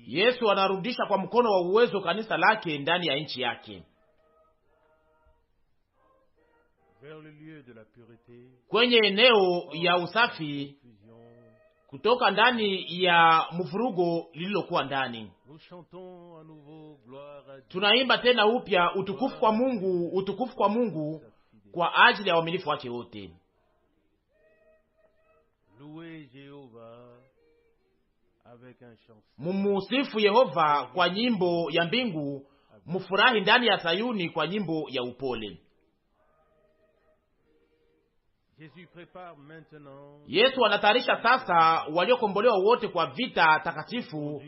Yesu anarudisha kwa mkono wa uwezo kanisa lake ndani ya nchi yake, kwenye eneo ya usafi, kutoka ndani ya mvurugo lililokuwa ndani. Tunaimba tena upya utukufu kwa Mungu, utukufu kwa Mungu kwa ajili ya uaminifu wake wote. Mumusifu Yehova kwa nyimbo ya mbingu, mufurahi ndani ya Sayuni kwa nyimbo ya upole. Yesu anatayarisha sasa waliokombolewa wote kwa vita takatifu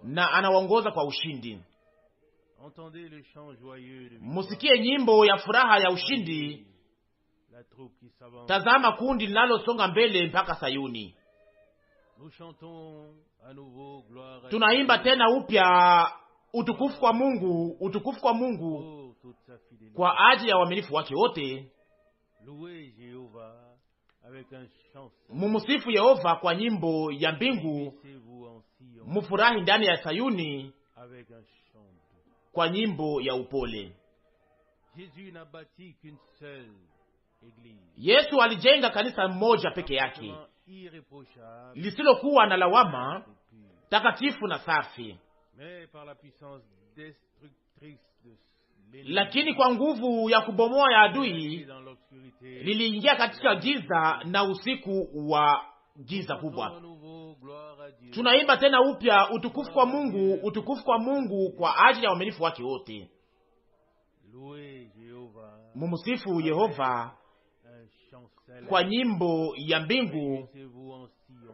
na anawaongoza kwa ushindi. Musikie nyimbo ya furaha ya ushindi. Tazama kundi linalosonga mbele mpaka Sayuni. Tunaimba tena upya utukufu kwa Mungu, utukufu kwa Mungu kwa ajili ya uaminifu wake wote. Mumusifu Yehova kwa nyimbo ya mbingu, mufurahi ndani ya Sayuni kwa nyimbo ya upole. Yesu alijenga kanisa moja peke yake, lisilokuwa na lawama, takatifu na safi. Lakini kwa nguvu ya kubomoa ya adui liliingia katika giza na usiku wa giza kubwa. Tunaimba tena upya utukufu kwa Mungu, utukufu kwa Mungu kwa ajili ya uaminifu wake wote. Mumusifu Yehova kwa nyimbo ya mbingu,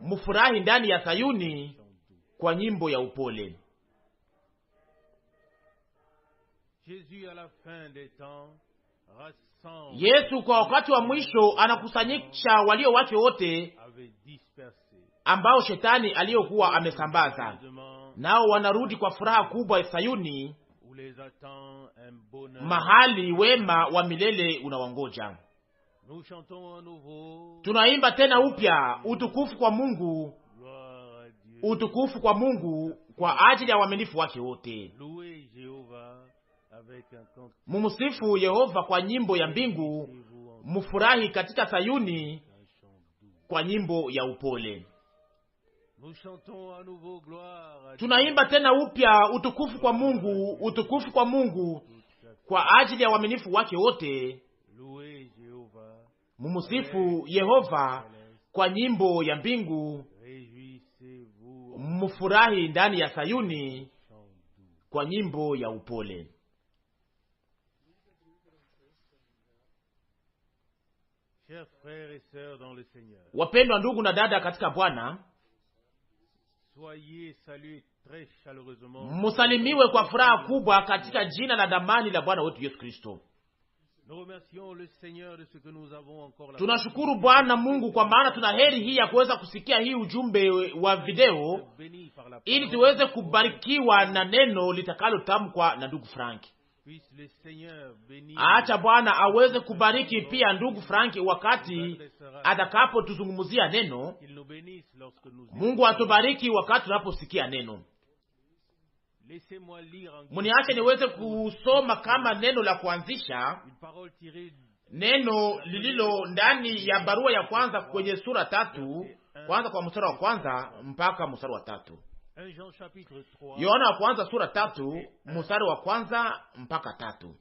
mufurahi ndani ya Sayuni kwa nyimbo ya upole. Yesu kwa wakati wa mwisho anakusanyisha walio wake wote ambao shetani aliyokuwa amesambaza, nao wanarudi kwa furaha kubwa Sayuni, mahali wema wa milele unawangoja. Tunaimba tena upya utukufu kwa Mungu, utukufu kwa Mungu kwa ajili ya uaminifu wake wote. Mumusifu Yehova kwa nyimbo ya mbingu, mufurahi katika Sayuni kwa nyimbo ya upole. Tunaimba tena upya utukufu kwa Mungu, utukufu kwa Mungu kwa ajili ya uaminifu wake wote. Mumusifu Yehova kwa nyimbo ya mbingu, mufurahi ndani ya Sayuni kwa nyimbo ya upole. Wapendwa ndugu na dada katika Bwana, musalimiwe kwa furaha kubwa katika jina la damani la Bwana wetu Yesu Kristo. Tunashukuru Bwana Mungu kwa maana tuna heri hii ya kuweza kusikia hii ujumbe wa video, ili tuweze kubarikiwa na neno litakalo tamkwa na ndugu Frank. Acha Bwana aweze kubariki pia ndugu Frank wakati atakapo tuzungumzia neno. Mungu atubariki wakati tunaposikia neno. Muniache niweze kusoma kama neno la kuanzisha, neno lililo ndani ya barua ya kwanza kwenye sura 3, kwanza kwa mstari wa kwanza mpaka mstari wa 3. Yohana wa kwanza sura 3 mstari wa kwanza mpaka 3.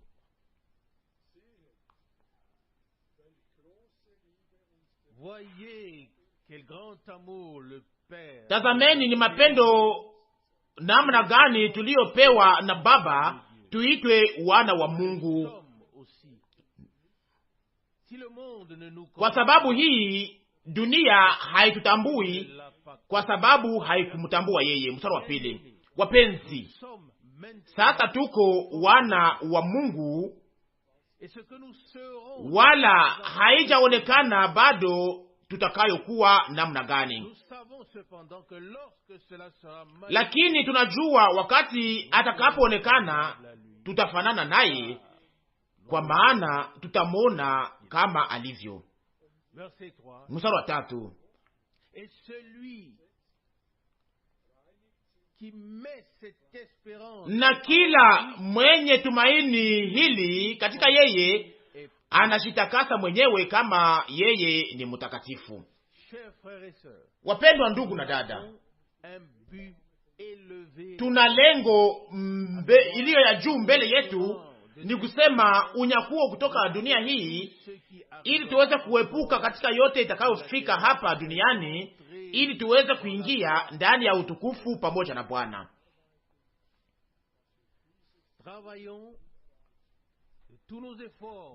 Tazameni ni mapendo namna gani tuliyopewa na Baba tuitwe wana wa Mungu. Kwa sababu hii dunia haitutambui kwa sababu haikumtambua yeye. Mstari wa 2. Wapenzi, sasa tuko wana wa Mungu, wala haijaonekana bado tutakayokuwa namna gani. Lakini tunajua wakati atakapoonekana tutafanana naye, kwa maana tutamwona kama alivyo. Mstari wa 3, na kila mwenye tumaini hili katika yeye anajitakasa mwenyewe kama yeye ni mtakatifu. Wapendwa ndugu na dada, tuna lengo iliyo ya juu mbele yetu, ni kusema unyakuo kutoka dunia hii, ili tuweze kuepuka katika yote itakayofika hapa duniani, ili tuweze kuingia ndani ya utukufu pamoja na Bwana.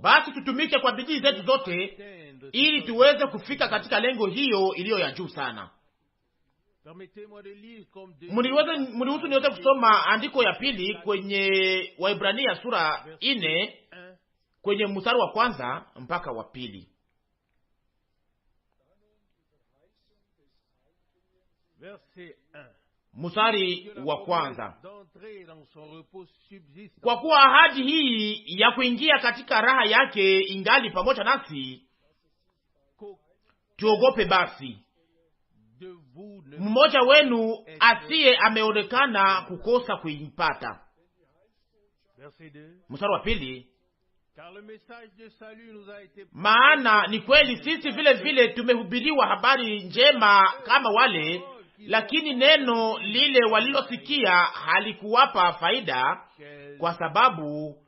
Basi tutumike kwa bidii zetu zote ili tuweze kufika katika lengo hiyo iliyo ya juu sana. Mniruhusu niweze kusoma andiko ya pili kwenye Waebrania sura 4 kwenye mstari wa 1 mpaka wa 2. Mstari wa 1: kwa kuwa ahadi hii ya kuingia katika raha yake ingali pamoja nasi, tuogope basi mmoja wenu asiye ameonekana kukosa kuipata. Mstari wa 2: maana ni kweli sisi vile vile tumehubiriwa habari njema kama wale, lakini neno lile walilosikia halikuwapa faida, kwa sababu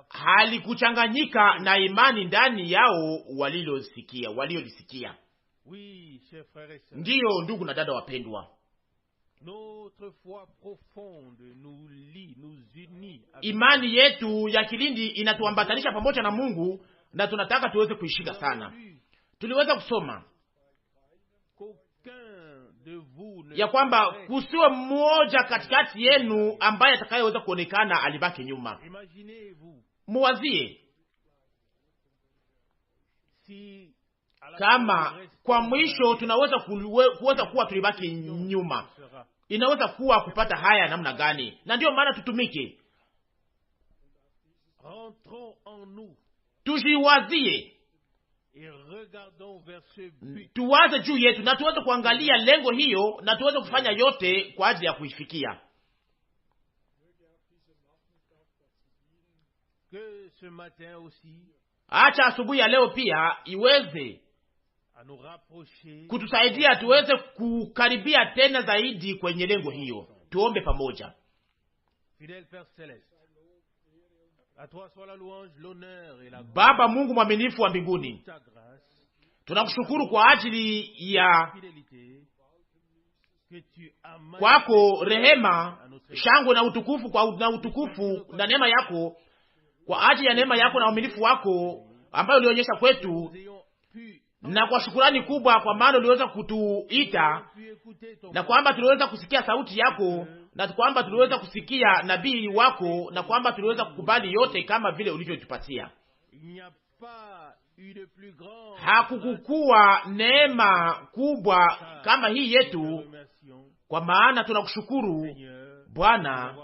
halikuchanganyika na imani ndani yao waliolisikia. Ndiyo, ndugu na dada wapendwa, imani yetu ya kilindi inatuambatanisha pamoja na Mungu, na tunataka tuweze kuishika sana. Tuliweza kusoma ya kwamba kusiwe mmoja katikati yenu ambaye atakayeweza kuonekana alibaki nyuma. Muwazie kama kwa mwisho tunaweza kuweza kuwa tulibaki nyuma, inaweza kuwa kupata haya namna gani? Na ndiyo maana tutumike, tujiwazie, tuwaze juu yetu na tuweze kuangalia lengo hiyo, na tuweze kufanya yote kwa ajili ya kuifikia. Acha asubuhi ya leo pia iweze kutusaidia tuweze kukaribia tena zaidi kwenye lengo hiyo. Tuombe pamoja. Baba Mungu mwaminifu wa mbinguni, tunakushukuru kwa ajili ya kwako rehema, shangwe na utukufu na neema yako, kwa ajili ya neema yako na uaminifu wako ambayo ulionyesha kwetu, na kwa shukurani kubwa kwa maana uliweza kutuita, na kwamba tuliweza kusikia sauti yako, na kwamba tuliweza kusikia nabii wako, na kwamba tuliweza kukubali yote kama vile ulivyotupatia. Hakukukuwa neema kubwa kama hii yetu, kwa maana tunakushukuru Bwana,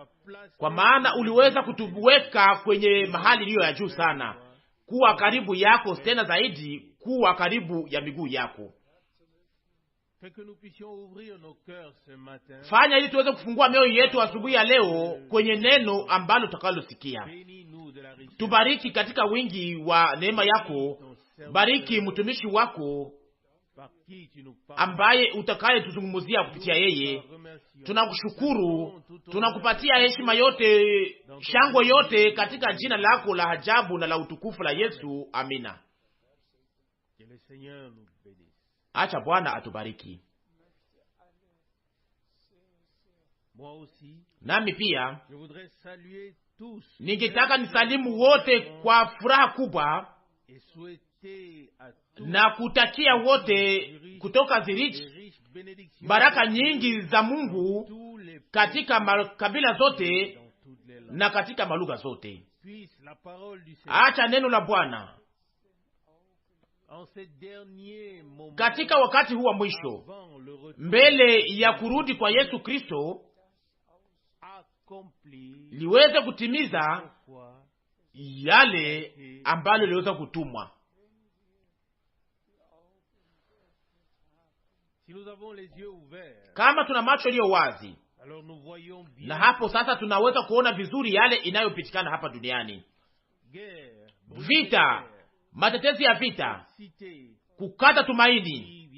kwa maana uliweza kutuweka kwenye mahali iliyo ya juu sana, kuwa karibu yako tena zaidi, kuwa karibu ya miguu yako. Fanya ili tuweze kufungua mioyo yetu asubuhi ya leo kwenye neno ambalo tutakalosikia. Tubariki katika wingi wa neema yako. Bariki mtumishi wako ambaye utakaye tuzungumzia kupitia yeye. Tunakushukuru, tunakupatia heshima yote, shangwe yote katika jina lako la ajabu na la utukufu la Yesu. Amina. Acha Bwana atubariki. Nami pia ningetaka nisalimu wote kwa furaha kubwa na kutakia wote kutoka Zurich baraka nyingi za Mungu katika makabila zote na katika malugha zote. Acha neno la Bwana katika wakati huu wa mwisho, mbele ya kurudi kwa Yesu Kristo, liweze kutimiza yale ambalo liweza kutumwa. Kama tuna macho iliyo wazi, na hapo sasa tunaweza kuona vizuri yale inayopitikana hapa duniani. Vita, matetezi ya vita, kukata tumaini,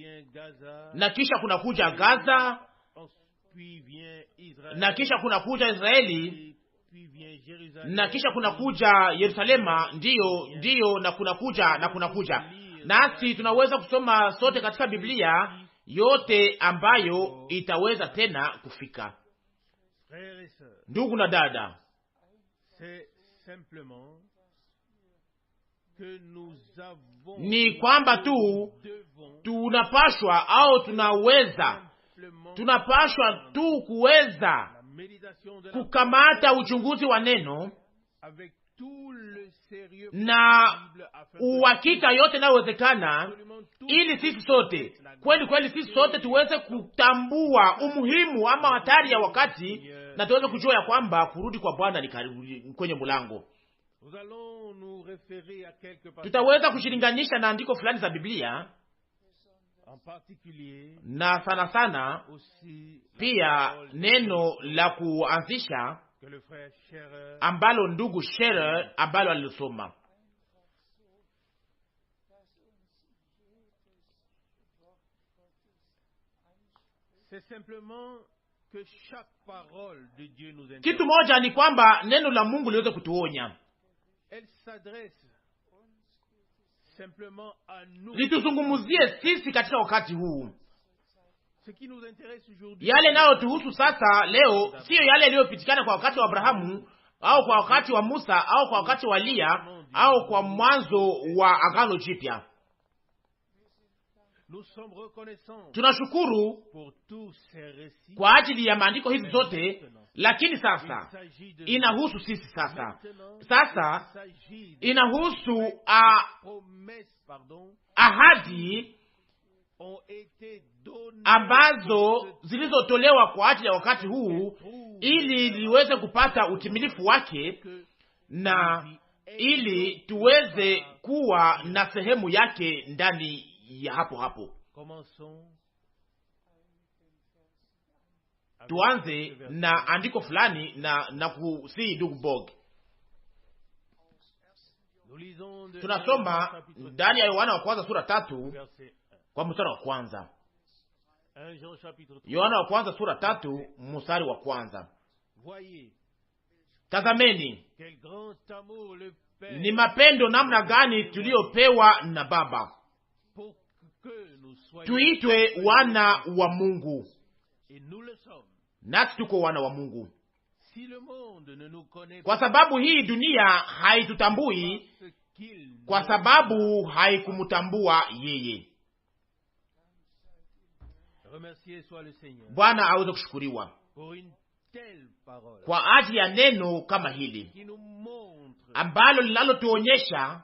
na kisha kuna kuja Gaza, na kisha kuna kuja Israeli, na kisha kuna kuja Yerusalema, ndiyo, na kuna kuja. Nasi tunaweza kusoma sote katika Biblia yote ambayo itaweza tena kufika. Ndugu na dada, ni kwamba tu tunapashwa au tunapashwa tu kuweza kukamata uchunguzi wa neno na uhakika yote inayowezekana, ili sisi sote sisi sote tuweze kutambua umuhimu ama hatari ya wakati, na tuweze kujua ya kwamba kurudi kwa Bwana ni karibu kwenye mlango. Tutaweza kushilinganisha na andiko fulani za Biblia, na sana sana pia neno la kuanzisha ambalo ndugu Scherer ambalo alisoma. Kitu moja ni kwamba neno la Mungu liweze kutuonya, lituzungumuzie sisi katika wakati huu. Yale nayo tuhusu sasa leo siyo yale yaliyopitikana kwa wakati wa Abrahamu au kwa wakati wa Musa au kwa wakati wa Elia au kwa mwanzo wa Agano Jipya. Tunashukuru kwa ajili ya maandiko hizi zote, lakini sasa inahusu sisi sasa inahusu ahadi ambazo zilizotolewa kwa ajili ya wakati huu, ili liweze kupata utimilifu wake na ili tuweze kuwa na sehemu yake ndani ya hapo. Tuanze na andiko fulani na kusi ndugu Bog. Tunasoma ndani ya Yohana wa kwanza sura 3 kwa mstari wa kwanza. Yohana wa kwanza sura 3 mstari wa kwanza. Tazameni ni mapendo namna gani tuliopewa na Baba, tuitwe wana wa Mungu, nasi tuko wana wa Mungu. Kwa sababu hii dunia haitutambui, kwa sababu haikumtambua yeye. Bwana aweze kushukuriwa kwa ajili ya neno kama hili ambalo linalotuonyesha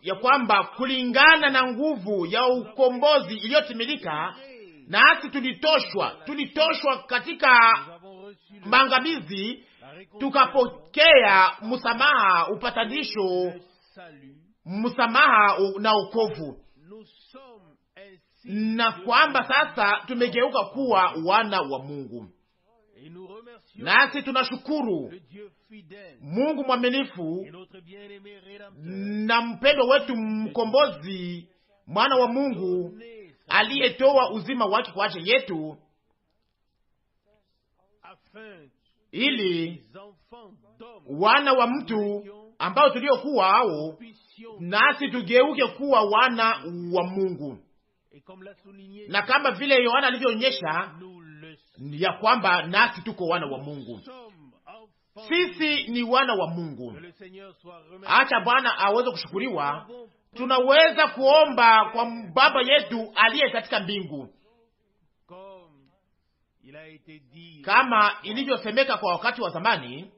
ya kwamba kulingana na nguvu ya ukombozi iliyotimilika, nasi tulitoshwa katika maangamizi, tukapokea msamaha, upatanisho, msamaha na wokovu, na kwamba sasa tumegeuka kuwa wana wa Mungu. Nasi tunashukuru Mungu mwaminifu na mpendo wetu mkombozi, mwana wa Mungu aliyetoa uzima wake kwa ajili yetu, ili wana wa mtu ambao tuliokuwa hao, nasi tugeuke kuwa wana wa Mungu. Na kama vile Yohana alivyoonyesha ya kwamba nasi tuko wana wa Mungu, sisi ni wana wa Mungu. Acha Bwana aweze kushukuriwa. Tunaweza kuomba kwa Baba yetu aliye katika mbingu, kama ilivyosemeka kwa wakati wa zamani,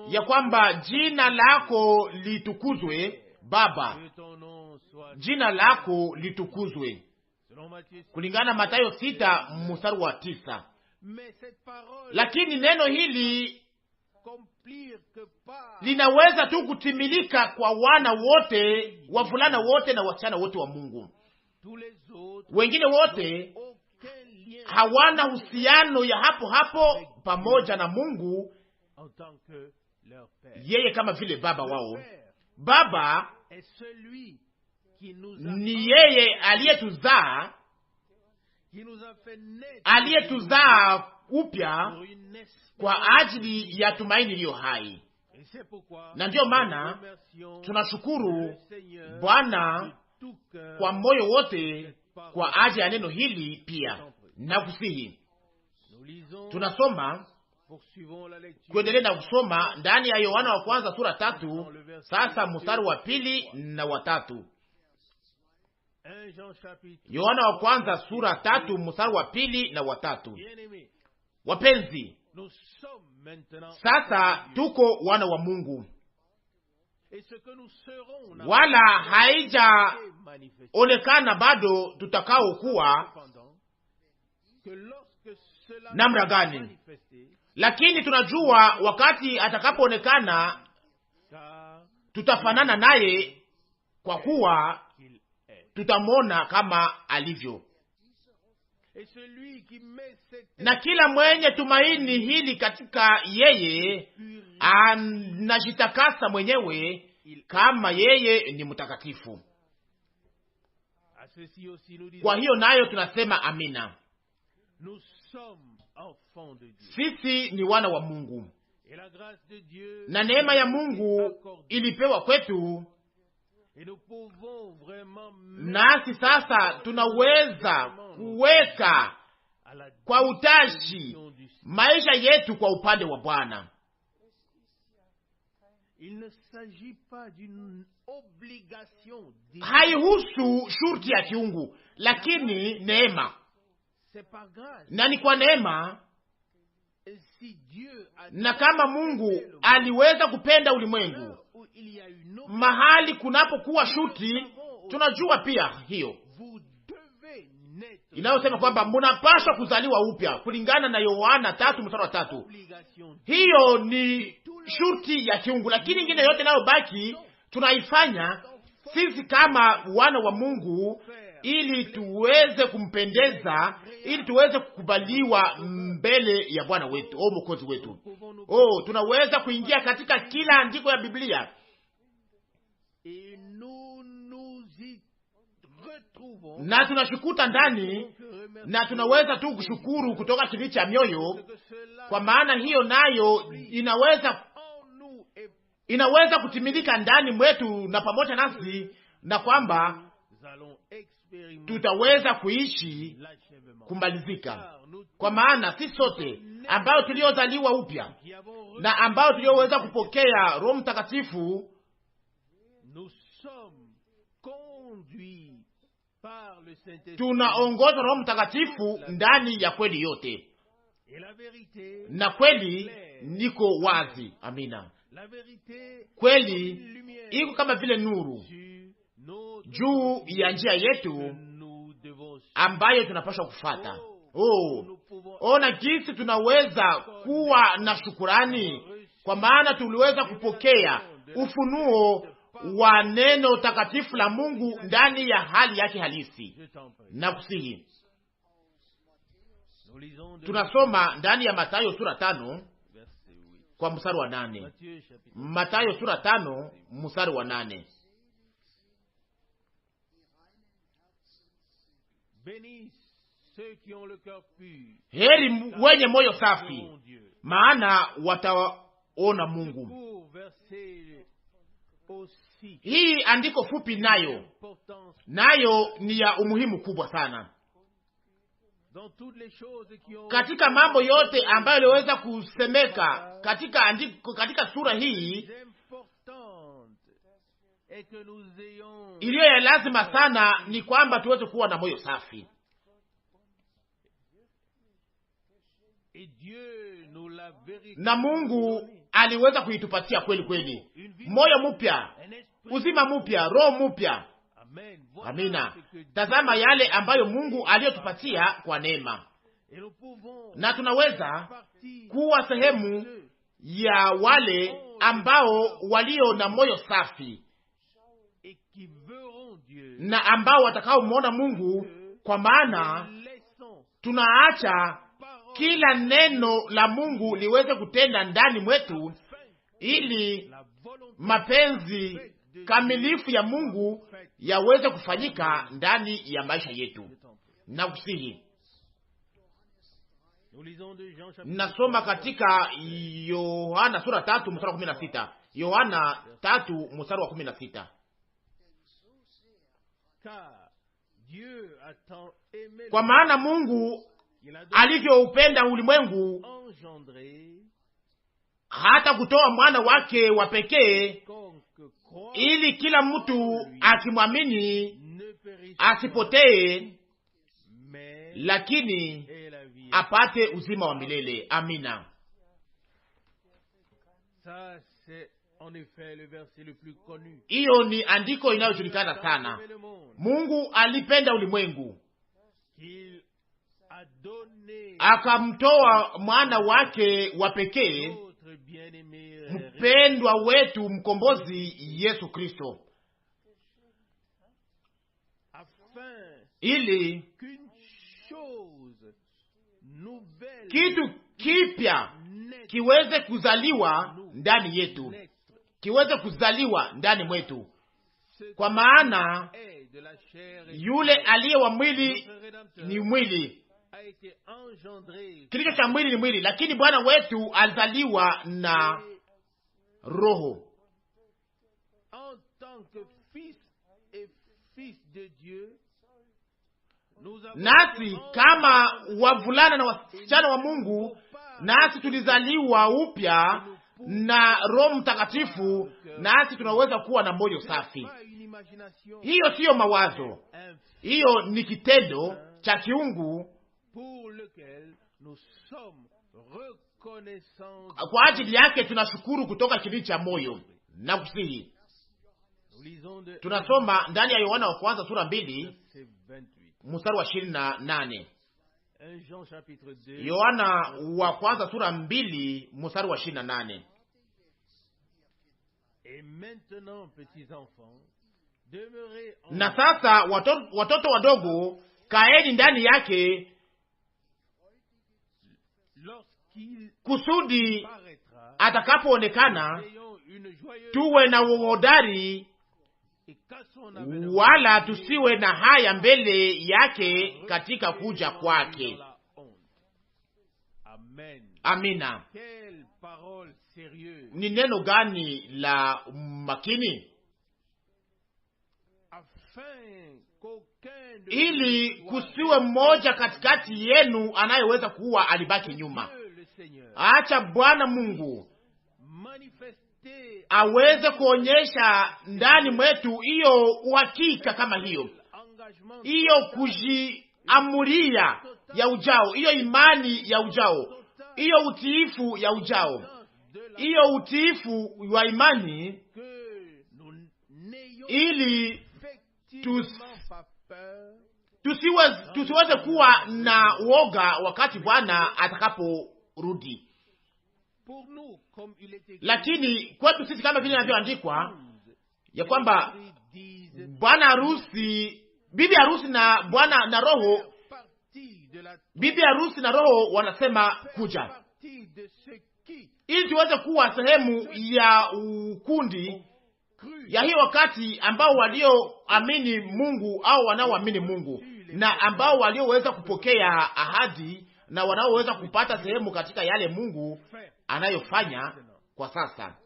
ya kwamba jina lako litukuzwe. Baba, jina lako litukuzwe, kulingana na Mathayo 6 mstari wa 9. lakini neno hili linaweza tu kutimilika kwa wana wote, wavulana wote na wasichana wote wa Mungu. Wengine wote hawana uhusiano ya hapo hapo pamoja na Mungu, yeye kama vile baba wao. Baba ni yeye aliyetuzaa upya kwa ajili ya tumaini iliyo hai. Na ndiyo maana tunashukuru Bwana kwa moyo wote kwa ajili ya neno hili pia. Na kusihi tunasoma kuendelea na kusoma ndani ya Yohana wa kwanza sura 3, sasa mstari wa 2 na wa 3. Yohana wa kwanza sura 3 mstari wa 2 na wa 3. Wapenzi, sasa tuko wana wa Mungu, wala haijaonekana bado tutakao kuwa namna gani, lakini tunajua wakati atakapoonekana tutafanana naye, kwa kuwa tutamwona kama alivyo. Na kila mwenye tumaini hili katika yeye anajitakasa mwenyewe kama yeye ni mtakatifu. Kwa hiyo nayo tunasema amina. Sisi ni wana wa Mungu, na neema ya Mungu ilipewa kwetu, nasi sasa tunaweza kuweka kwa utashi maisha yetu kwa upande wa Bwana. Haihusu shurti ya kiungu, lakini neema. Na ni kwa neema. Na kama Mungu aliweza kupenda ulimwengu mahali kunapokuwa shurti, tunajua pia hiyo inayosema kwamba mnapaswa kuzaliwa upya kulingana na Yohana 3:3. Hiyo ni shurti ya kiungu, lakini ingine yote inayobaki tunaifanya sisi kama wana wa Mungu ili tuweze kumpendeza, ili tuweze kukubaliwa mbele ya Bwana wetu au Mwokozi wetu. Tunaweza kuingia katika kila andiko ya Biblia na tunashukuta ndani, na tunaweza tu kushukuru kutoka kilindi cha mioyo, kwa maana hiyo nayo inaweza kutimilika ndani mwetu na pamoja nasi, na kwamba tutaweza kuishi kumalizika. Kwa maana sisi sote ambao tuliozaliwa upya na ambao tulioweza kupokea Roho Mtakatifu tunaongozwa Roho Mtakatifu ndani ya kweli yote, na kweli niko wazi. Amina. Kweli iko kama vile nuru juu ya njia yetu ambayo tunapaswa kufuata. Ona jinsi tunaweza kuwa na shukurani, kwa maana tuliweza kupokea ufunuo wa neno takatifu la Mungu ndani ya hali yake halisi. Na kusihi tunasoma ndani ya Mathayo sura 5 kwa mstari wa 8. Mathayo sura 5 mstari wa 8. Heri wenye moyo safi, maana wataona Mungu. Hii andiko fupi nayo ni ya umuhimu kubwa sana katika mambo yote ambayo iliweza kusemeka katika andiko, katika sura hii. Iliyo ya lazima sana ni kwamba tuweze kuwa na moyo safi, na Mungu aliweza kuitupatia kweli kweli moyo mpya, uzima mpya, roho mpya. Amina. Tazama yale ambayo Mungu aliyotupatia kwa neema, na tunaweza kuwa sehemu ya wale ambao walio na moyo safi na ambao watakao muona Mungu, kwa maana tunaacha kila neno la Mungu liweze kutenda ndani mwetu, ili mapenzi kamilifu ya Mungu yaweze kufanyika ndani ya maisha yetu. Na kusihi, nasoma katika Yohana sura 3 mstari wa 16. Yohana 3 mstari wa 16. Kwa maana Mungu alivyoupenda ulimwengu hata kutoa mwana wake wa pekee, ili kila mtu akimwamini asipotee, lakini apate uzima wa milele. Amina. Hiyo ni andiko inayojulikana sana. Mungu alipenda ulimwengu akamtoa mwana wake wa pekee, mpendwa wetu, mkombozi Yesu Kristo, ili kitu kipya kiweze kuzaliwa ndani yetu, kiweze kuzaliwa ndani mwetu. Kwa maana yule aliye wa mwili ni mwili, kilicho cha mwili ni mwili, lakini Bwana wetu alizaliwa na Roho. Nasi kama wavulana na wasichana wa Mungu, nasi tulizaliwa upya na Roho Mtakatifu, nasi tunaweza kuwa na moyo safi. Hiyo siyo mawazo, hiyo ni kitendo cha kiungu kwa ajili yake tunashukuru kutoka kilindi cha moyo. Na kusihi, tunasoma ndani ya Yohana wa kwanza sura 2 mstari wa 28. Yohana wa kwanza sura 2 mstari wa 28. Na sasa watoto wadogo, kaeni ndani yake, kusudi atakapoonekana tuwe na uhodari, wala tusiwe na haya mbele yake katika kuja kwake. Amina. Ni neno gani la makini! Ili kusiwe mmoja katikati yenu anayeweza kuwa alibaki nyuma. Acha Bwana Mungu aweze kuonyesha ndani mwetu hiyo uhakika kama hiyo kujiamuria ya ujao, hiyo imani ya ujao, hiyo utiifu ya ujao, hiyo utiifu wa imani, ili tusiweze kuwa na woga wakati Bwana atakaporudi. Lakini kwetu sisi, kama vile inavyoandikwa ya kwamba bwana harusi, bibi harusi na bwana na roho, bibi harusi na roho wanasema kuja, ili tuweze kuwa sehemu ya ukundi ya hiyo wakati ambao walioamini Mungu au wanaoamini Mungu, na ambao walioweza kupokea ahadi na wanaoweza kupata sehemu katika yale Mungu anayofanya kwa sasa.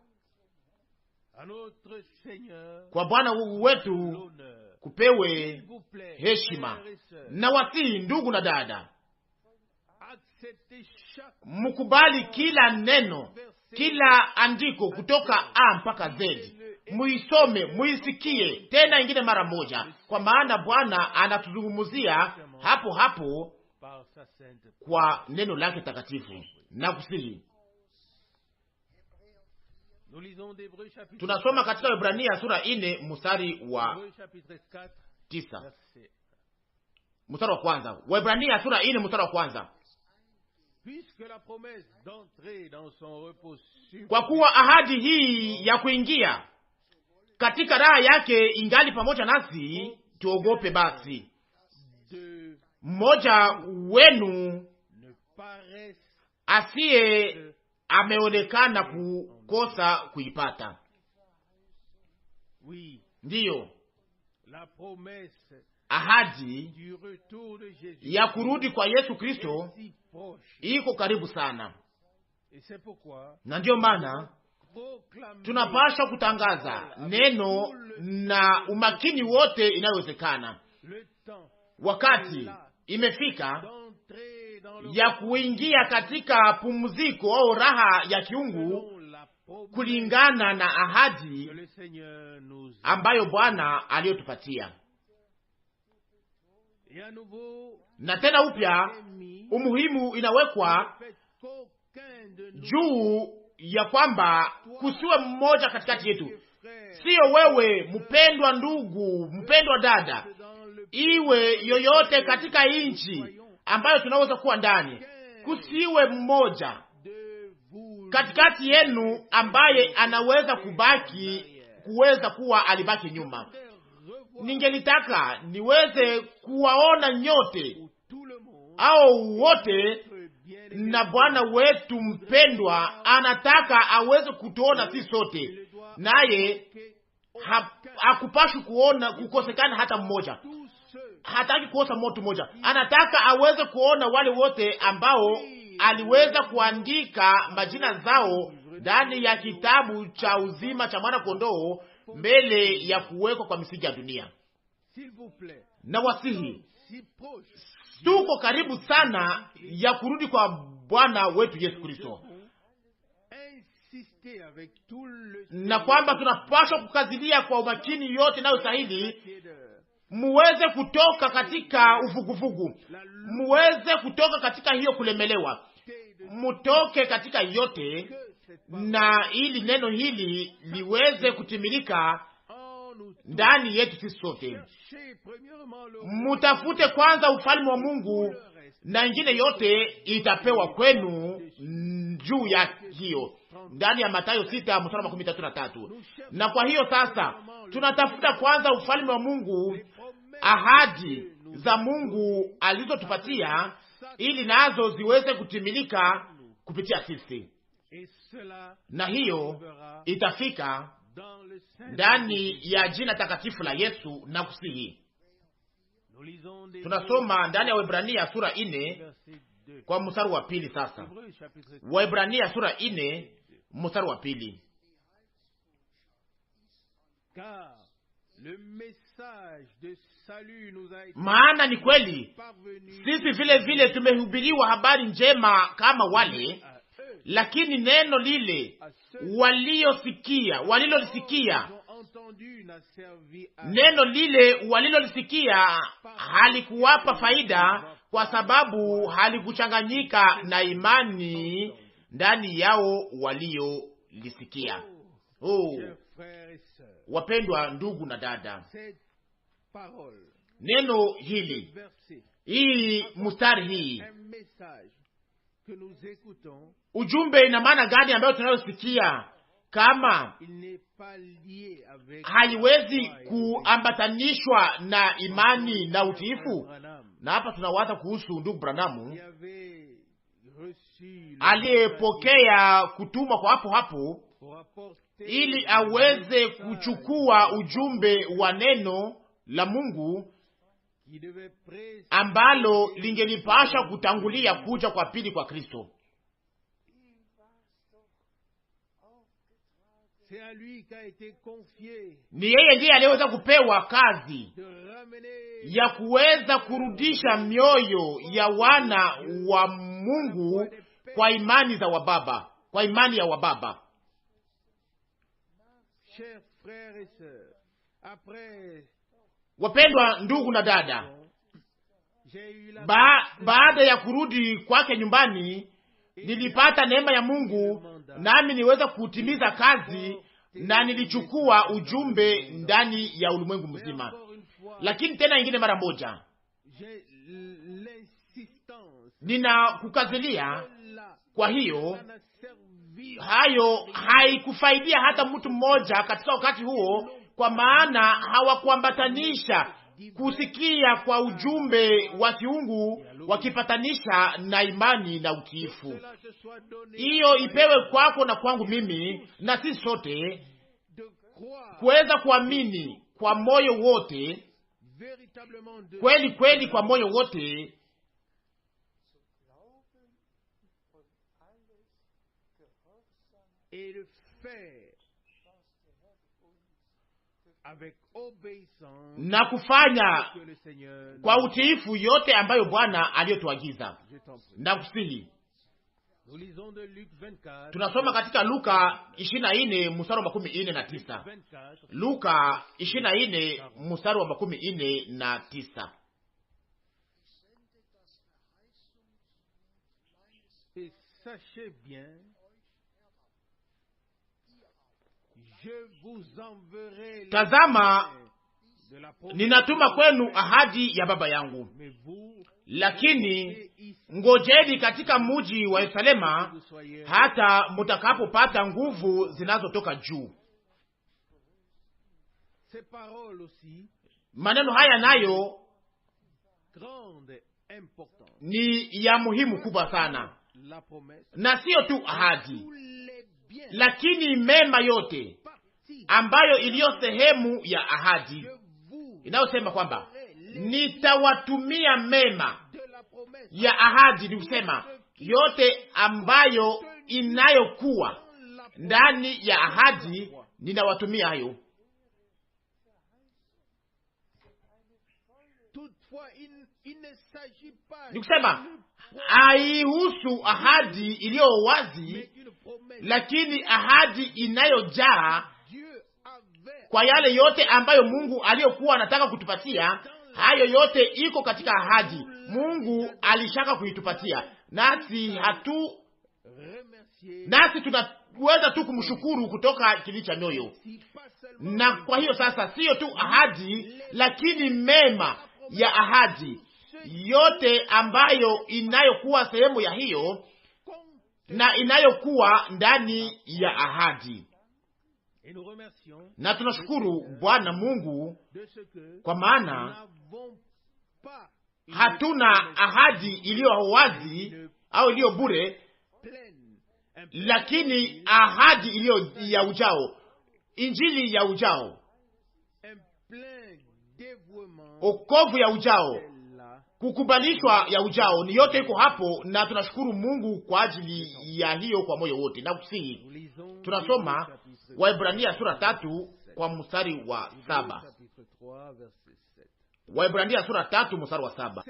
Kwa Bwana wetu kupewe heshima. Na wasihi ndugu na dada, mkubali kila neno, kila andiko kutoka A mpaka Z. Muisome, muisikie tena ingine mara moja, kwa maana Bwana anatuzungumzia hapo hapo kwa neno lake takatifu. Na kusihi, tunasoma katika Waebrania sura 4 mstari wa 9. Mstari wa kwanza. Waebrania sura 4 mstari wa kwanza. Kwa kuwa ahadi hii ya kuingia katika raha yake ingali pamoja nasi, tuogope basi mmoja wenu asiye ameonekana kukosa kuipata. Ndiyo, ahadi ya kurudi kwa Yesu Kristo iko karibu sana, na ndiyo maana tunapaswa kutangaza neno na umakini wote inayowezekana. Wakati imefika ya kuingia katika pumziko au raha ya kiungu kulingana na ahadi ambayo Bwana aliyotupatia. Na tena upya umuhimu inawekwa juu ya kwamba kusiwe mmoja katikati yetu, sio wewe mpendwa ndugu, mpendwa dada, iwe yoyote katika nchi ambayo tunaweza kuwa ndani, kusiwe mmoja katikati yenu ambaye anaweza kuweza kuwa alibaki nyuma. Ningelitaka niweze kuwaona nyote au wote, na Bwana wetu mpendwa anataka aweze kutuona sisi sote, naye hakupashi kukosekana hata mmoja. Hataki kuosa mtu mmoja, anataka aweze kuona wale wote ambao aliweza kuandika majina zao ndani ya kitabu cha uzima cha mwana kondoo mbele ya kuwekwa kwa misingi ya dunia. Na wasihi, tuko karibu sana ya kurudi kwa Bwana wetu Yesu Kristo, na kwamba tunapaswa kukazilia kwa umakini yote nayo stahili, muweze kutoka katika uvuguvugu, muweze kutoka katika hiyo kulemelewa, mutoke katika yote, na ili neno hili liweze kutimilika ndani yetu sisi sote. Mutafute kwanza ufalme wa Mungu na ingine yote itapewa kwenu juu ya hiyo, ndani ya Mathayo 6:33. Na kwa hiyo sasa tunatafuta kwanza ufalme wa Mungu, ahadi za Mungu alizotupatia, ili nazo ziweze kutimilika kupitia sisi, na hiyo itafika ndani ya jina takatifu la Yesu. Na kusihi, tunasoma ndani ya Waebrania sura 4 kwa mstari wa 2. Sasa Waebrania sura 4 mstari wa 2: maana ni kweli sisi vile vile tumehubiriwa habari njema kama wale, lakini neno lile walilolisikia halikuwapa faida, kwa sababu halikuchanganyika na imani ndani yao waliolisikia. Wapendwa ndugu na dada, neno hili, hii mstari hii, ujumbe ina maana gani ambayo tunayosikia kama haiwezi kuambatanishwa na imani na utiifu? Na hapa tunawaza kuhusu ndugu Branamu aliyepokea kutumwa kwa hapo ili aweze kuchukua ujumbe wa neno la Mungu ambalo lingelipasha kutangulia kuja kwa pili kwa Kristo. Ni yeye ndiye aliyeweza kupewa kazi ya kuweza kurudisha mioyo ya wana wa Mungu kwa imani za wababa, kwa imani ya wababa. Wapendwa ndugu na dada, baada ya kurudi kwake nyumbani, nilipata neema ya Mungu, nami niweza kutimiza kazi, na nilichukua ujumbe ndani ya ulimwengu mzima. Lakini tena ingine mara moja, nina kukazilia Kwa hiyo hayo haikufaidia hata mtu mmoja katika wakati huo, kwa maana hawakuambatanisha kusikia kwa ujumbe wa kiungu wakipatanisha na imani na utiifu. Hiyo ipewe kwako na kwangu mimi na sisi sote, kuweza kuamini kwa moyo wote, kweli kweli kwa moyo wote, na kufanya kwa utiifu yote ambayo Bwana aliyotuagiza. Na kusihi tunasoma katika Luka 24 mstari wa 49. Luka 24 mstari wa 49. Tazama, ninatuma kwenu ahadi ya Baba yangu, lakini ngojeni katika mji wa Yerusalema hata mutakapopata nguvu zinazotoka juu. Maneno haya nayo ni ya muhimu kubwa sana, na sio tu ahadi, lakini mema yote ambayo iliyo sehemu ya ahadi inayosema kwamba nitawatumia mema ya ahadi. Ni kusema yote ambayo inayokuwa ndani ya ahadi ninawatumia hayo. Ni kusema haihusu ahadi iliyo wazi, lakini ahadi inayojaa kwa yale yote ambayo Mungu aliyokuwa anataka kutupatia. Hayo yote iko katika ahadi Mungu alishaka kuitupatia, nasi tunaweza tu kumshukuru kutoka kilindi cha moyo. Na kwa hiyo sasa, sio tu ahadi, lakini mema ya ahadi yote ambayo inayokuwa sehemu ya hiyo na inayokuwa ndani ya ahadi. Na tunashukuru Bwana Mungu kwa maana hatuna ahadi iliyo wazi au iliyo bure, lakini ahadi iliyo ya ujao, injili ya ujao, okovu ya ujao, kukubalishwa ya ujao, ni yote iko hapo, na tunashukuru Mungu kwa ajili ya hiyo kwa moyo wote. Na kusihi tunasoma Waebrania sura 3 kwa mstari wa 7. Waebrania sura 3 mstari wa 7.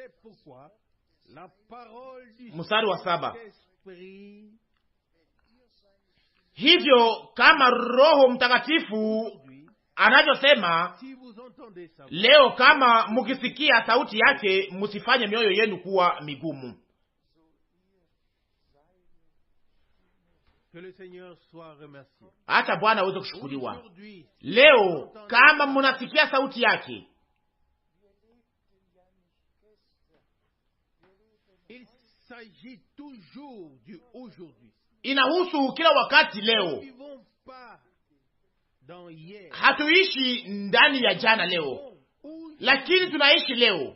Mstari wa 7. Hivyo kama Roho Mtakatifu anavyosema leo, kama mukisikia sauti yake, musifanye mioyo yenu kuwa migumu. Acha Bwana aweze kushukuriwa. Leo kama munasikia sauti yake, inahusu kila wakati leo. Hatuishi ndani ya jana leo, lakini tunaishi leo,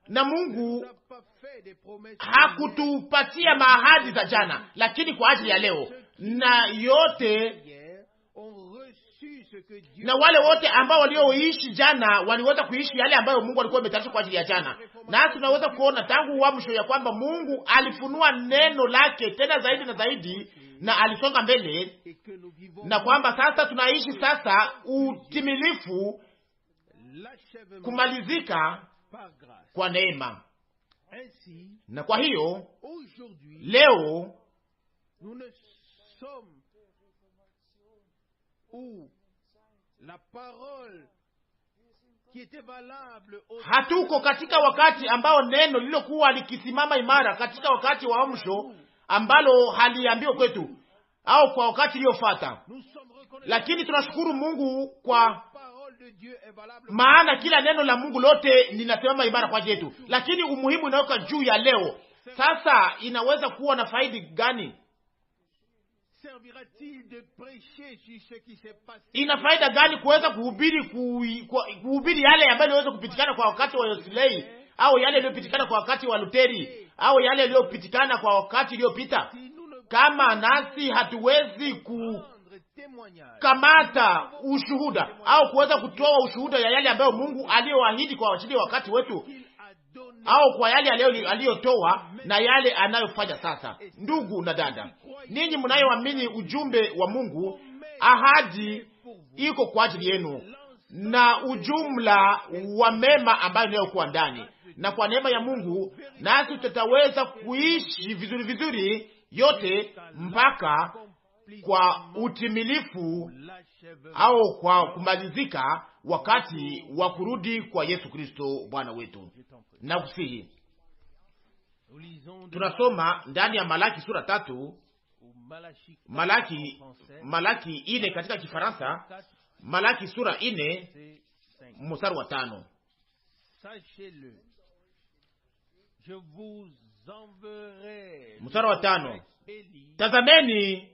na Mungu hakutupatia maahadi za jana, lakini kwa ajili ya leo. Na yote na wale wote ambao walioishi jana waliweza kuishi yale ambayo Mungu alikuwa ametayarisha kwa ajili ya jana. Na tunaweza kuona tangu uamsho ya kwamba Mungu alifunua neno lake tena zaidi na zaidi, na alisonga mbele, na kwamba sasa tunaishi sasa utimilifu, kumalizika kwa neema. Na kwa hiyo leo hatuko katika wakati ambao neno lililokuwa likisimama imara katika wakati wa amsho ambalo haliambiwa kwetu au kwa wakati uliofuata, lakini tunashukuru Mungu kwa maana kila neno la Mungu lote linasimama imara kwa yetu. Lakini umuhimu inaweka juu ya leo, Sasa inaweza kuwa na faida gani? Ina faida gani kuweza kuhubiri yale ambayo yaliweza kupitikana kwa wakati wa Wesley, au yale yaliyopitikana kwa wakati wa Luteri, au yale yaliyopitikana kwa wakati uliopita, kama nasi hatuwezi kukamata ushuhuda au kuweza kutoa ushuhuda ya yale ambayo Mungu aliyoahidi kwa ajili ya wakati wetu, au kwa yale aliyotoa na yale anayofanya sasa. Ndugu na dada, ninyi mnayoamini ujumbe wa Mungu, ahadi iko kwa ajili yenu na ujumla wa mema ambayo inayokuwa ndani, na kwa neema ya Mungu nasi tutaweza kuishi vizuri vizuri yote mpaka kwa utimilifu au kwa kumalizika wakati wa kurudi kwa Yesu Kristo Bwana wetu. Na kusihi tunasoma ndani ya Malaki sura 3, Malaki 4 katika Kifaransa, Malaki sura 4 mstari wa 5. Mstari wa 5: tazameni,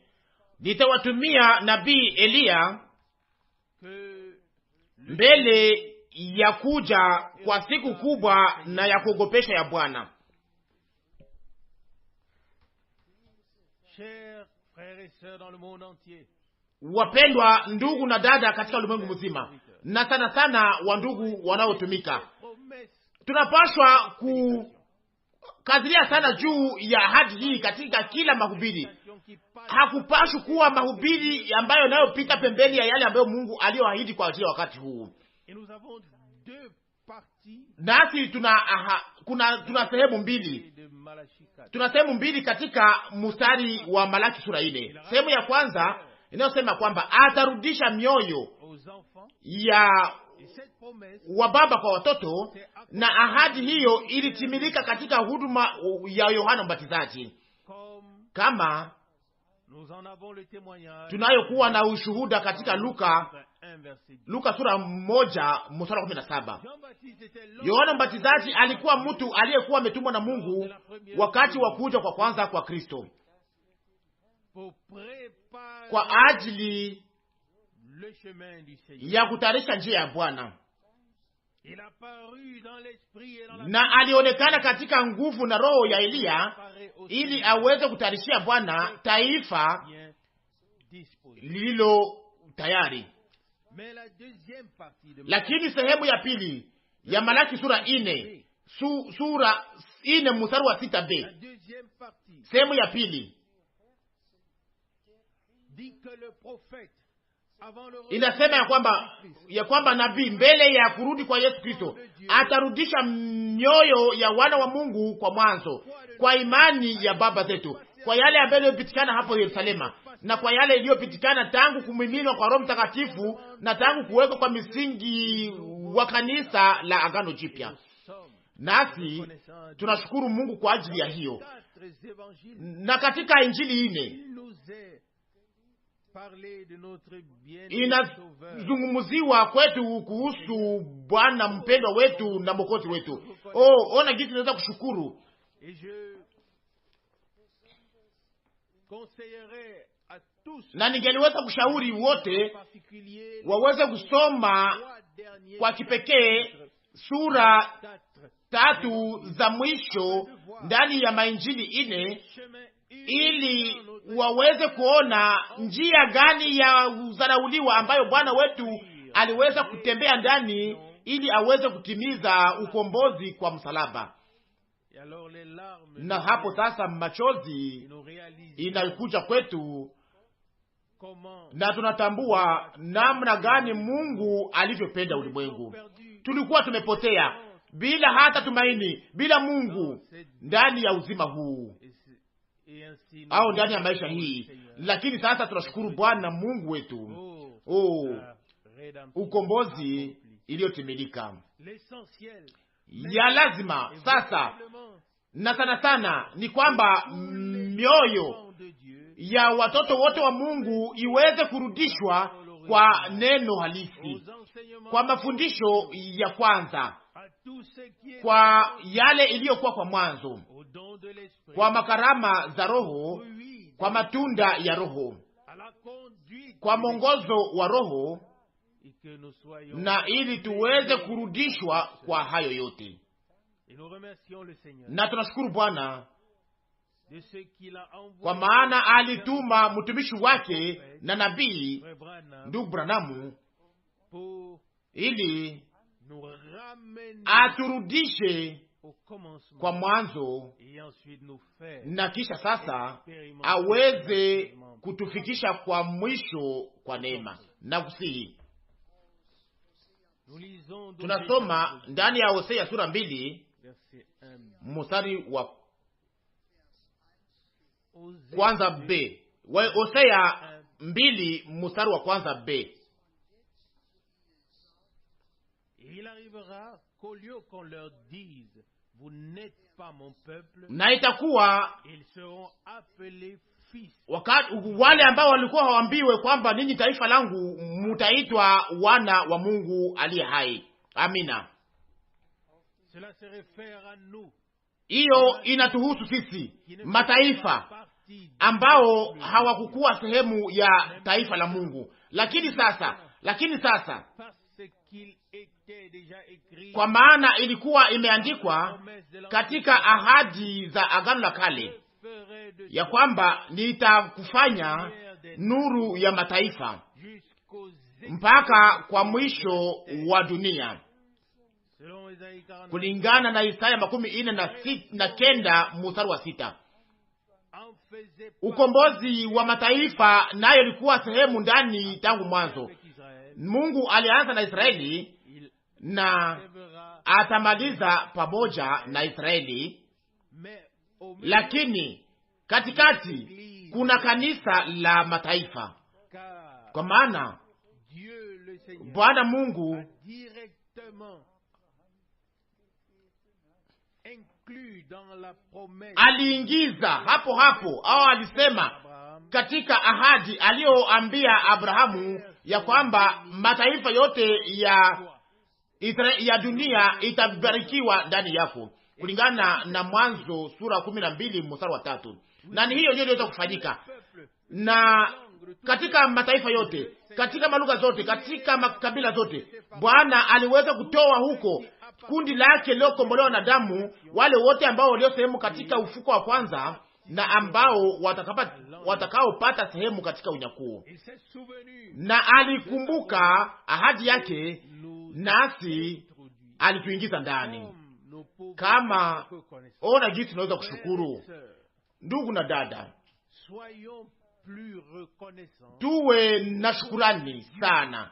nitawatumia nabii Eliya mbele ya kuja kwa siku kubwa na ya kuogopesha ya Bwana. Wapendwa ndugu na dada katika ulimwengu mzima, na sana sana wa ndugu wanaotumika, tunapaswa kukazilia sana juu ya ahadi hii katika kila mahubiri. Hakupaswi kuwa mahubiri ambayo yanayopita pembeni ya yale ambayo Mungu aliyoahidi kwa ajili ya wakati huu. Nasi tuna sehemu mbili. Tuna sehemu mbili katika mstari wa Malaki sura 4. Sehemu ya kwanza inayosema kwamba atarudisha mioyo ya wababa kwa watoto, na ahadi hiyo ilitimilika katika huduma ya Yohana Mbatizaji, kama tunayokuwa na ushuhuda katika Luka sura 1 mstari wa 17. Yohana Mbatizaji alikuwa mtu aliyekuwa ametumwa na Mungu wakati wa kuja kwa kwanza kwa Kristo, kwa ajili ya kutayarisha njia ya Bwana, na alionekana katika nguvu na roho ya Eliya ili aweze kutayarishia Bwana taifa lililo tayari. Lakini sehemu ya pili ya Malaki sura 4, sura 4 mstari wa 6b, sehemu ya pili inasema ya kwamba nabii mbele ya kurudi kwa Yesu Kristo atarudisha mioyo ya wana wa Mungu kwa mwanzo, kwa imani ya baba zetu, kwa yale ambayo yaliyopitikana hapo Yerusalema, na kwa yale iliyopitikana tangu kumiminwa kwa Roho Mtakatifu na tangu kuwekwa kwa misingi wa kanisa la Agano Jipya. Nasi tunashukuru Mungu kwa ajili ya hiyo. Na katika Injili 4 inazungumziwa kwetu kuhusu Bwana mpendwa wetu na Mwokozi wetu. Ona jinsi tunaweza kushukuru. Na ningeliweza kushauri wote waweze kusoma kwa kipekee sura 3 za mwisho ndani ya mainjili 4 ili waweze kuona njia gani ya uzarauliwa ambayo Bwana wetu aliweza kutembea ndani ili aweze kutimiza ukombozi kwa msalaba. Na hapo sasa machozi inakuja kwetu, na tunatambua namna gani Mungu alivyopenda ulimwengu. Tulikuwa tumepotea bila hata tumaini, bila Mungu ndani ya uzima huu au ndani ya maisha hii. Lakini sasa tunashukuru Bwana Mungu wetu, ukombozi iliyotimilika. Ya lazima sasa na sana sana ni kwamba mioyo ya watoto wote wa Mungu iweze kurudishwa kwa neno halisi, kwa mafundisho ya kwanza, kwa yale iliyokuwa kwa mwanzo, kwa makarama za Roho, kwa matunda ya Roho, kwa mwongozo wa Roho, na ili tuweze kurudishwa kwa hayo yote. Na tunashukuru Bwana kwa maana alituma mtumishi wake na nabii ndugu Branamu ili aturudishe kwa mwanzo, na kisha sasa aweze kutufikisha kwa mwisho kwa neema na kusihi. Tunasoma ndani ya Hosea sura 2 mstari wa kwanza B. Hosea 2 mstari wa kwanza B. Na itakuwa wakati wale ambao walikuwa hawaambiwe kwamba ninyi taifa langu, mutaitwa wana wa Mungu aliye hai. Amina. Hiyo inatuhusu sisi mataifa ambao hawakukuwa sehemu ya taifa la Mungu, lakini sasa kwa maana ilikuwa imeandikwa katika ahadi za Agano la Kale ya kwamba nitakufanya nuru ya mataifa mpaka kwa mwisho wa dunia, kulingana na Isaya 49 mstari wa 6. Ukombozi wa mataifa nayo ilikuwa sehemu ndani tangu mwanzo. Mungu alianza na Israeli na atamaliza pamoja na Israeli, lakini katikati kuna kanisa la mataifa, kwa maana Bwana Mungu aliingiza hapo au alisema katika ahadi aliyoambia Abrahamu ya kwamba mataifa yote ya dunia itabarikiwa ndani yako, kulingana na Mwanzo sura 12 mstari wa 3. Na ni hiyo ndio iliweza kufanyika, na katika mataifa yote, katika malugha zote, katika makabila zote, Bwana aliweza kutoa huko kundi lake lilokombolewa na damu, wale wote ambao walio sehemu katika ufuko wa kwanza na ambao watakaopata sehemu katika unyakuo. Na alikumbuka ahadi yake, nasi alituingiza ndani. Kama ona jinsi tunaweza kushukuru, ndugu na dada, tuwe na shukurani sana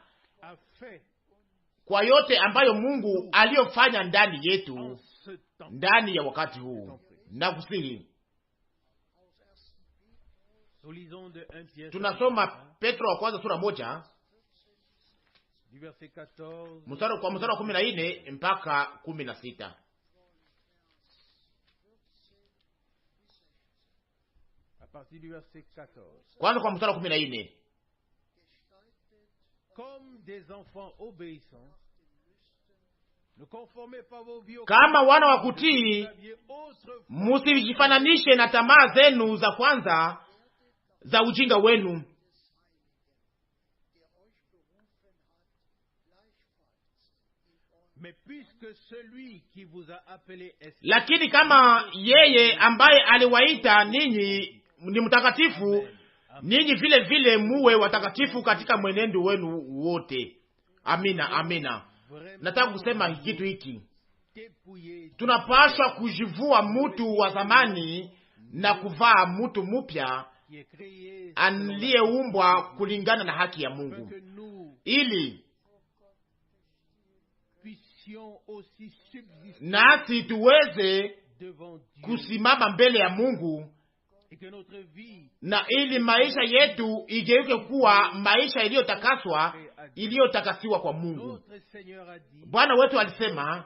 kwa yote ambayo Mungu aliyofanya ndani yetu ndani ya wakati huu. Na kusihi tunasoma Petro wa kwanza sura 1 mstari wa 14 mpaka 16. Kwanza kwa mstari wa 14. Kama wana wa kutii, musijifananishe na tamaa zenu za kwanza za ujinga wenu, lakini kama yeye ambaye aliwaita ninyi ni mtakatifu, ninyi vile vile muwe watakatifu katika mwenendo wenu wote. Amina, amina. Nataka kusema kitu hiki, tunapaswa kujivua mtu wa zamani na kuvaa mtu mpya aliyeumbwa kulingana na haki ya Mungu, ili nasi tuweze kusimama mbele ya Mungu, na ili maisha yetu igeuke kuwa maisha iliyotakaswa, iliyotakasiwa kwa Mungu. Bwana wetu alisema,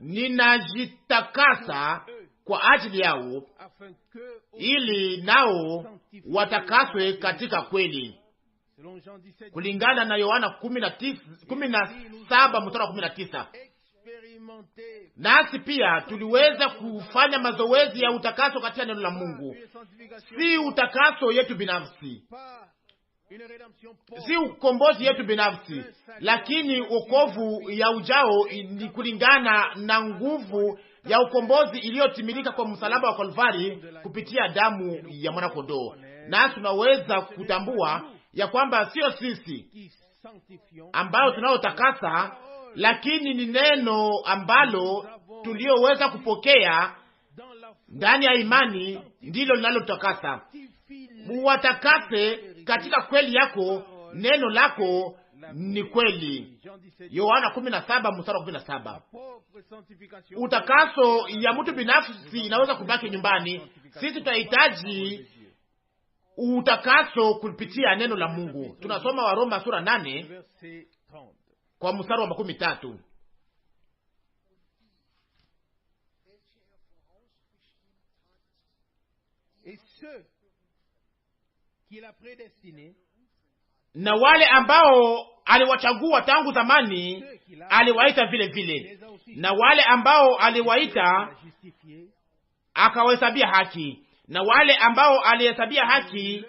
ninajitakasa kwa ajili yao, ili nao watakaswe katika kweli, kulingana na Yohana 17 mstari wa 19. nasi pia tuliweza kufanya mazoezi ya utakaso katika neno la Mungu. Si utakaso yetu binafsi, si ukombozi yetu binafsi, lakini wokovu ya ujao ni kulingana na nguvu ya ukombozi iliyotimilika kwa msalaba wa Kalvari kupitia damu ya mwana kondoo. Na tunaweza kutambua ya kwamba sio sisi ambao tunaotakasa, lakini ni neno ambalo tulioweza kupokea ndani ya imani ndilo linalotakasa. Uwatakase katika kweli yako, neno lako ni kweli. Yohana 17:17. Utakaso ya mtu binafsi inaweza kubaki nyumbani. Sisi tunahitaji utakaso kupitia neno la Mungu. Tunasoma Waroma sura 8 kwa mstari wa 13. Na wale ambao aliwachagua tangu zamani aliwaita vile vile, na wale ambao aliwaita akawahesabia haki, na wale ambao alihesabia haki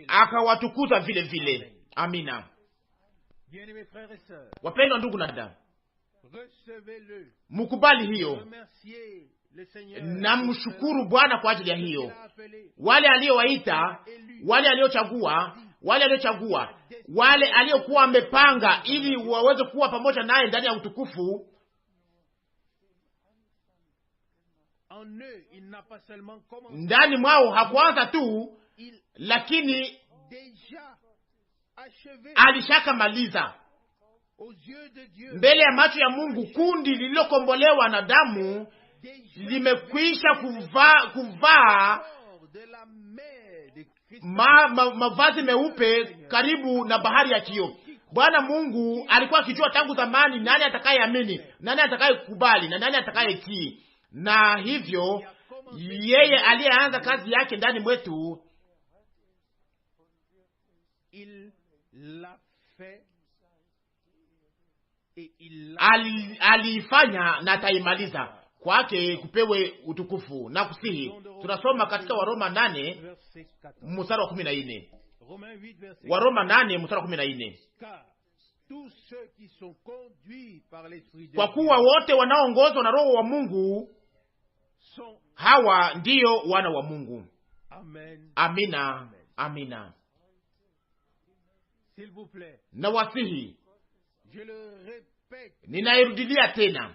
akawatukuza vile vile. Amina. Wapendwa ndugu na dada, mukubali hiyo na mshukuru Bwana kwa ajili ya hiyo. Wale aliowaita, wale aliochagua, wale aliokuwa wamepanga ili waweze kuwa pamoja naye ndani ya utukufu, ndani mwao hakuanza tu, lakini alishaka maliza mbele ya macho ya Mungu. Kundi lililokombolewa na damu limekwisha kuvaa mavazi meupe karibu na bahari ya kioo. Bwana Mungu alikuwa akijua tangu zamani nani atakayeamini, nani atakayekubali na nani atakayetii. Na hivyo yeye aliyeanza kazi yake ndani mwetu aliifanya na ataimaliza. Kwake kupewe utukufu na kusihi. Tunasoma katika Waroma 8 mstari wa 14. Waroma 8 mstari wa 14. Kwa kuwa wote wanaoongozwa na Roho wa Mungu hawa ndiyo wana wa Mungu. Amina, amina. Na wasihi, ninairudilia tena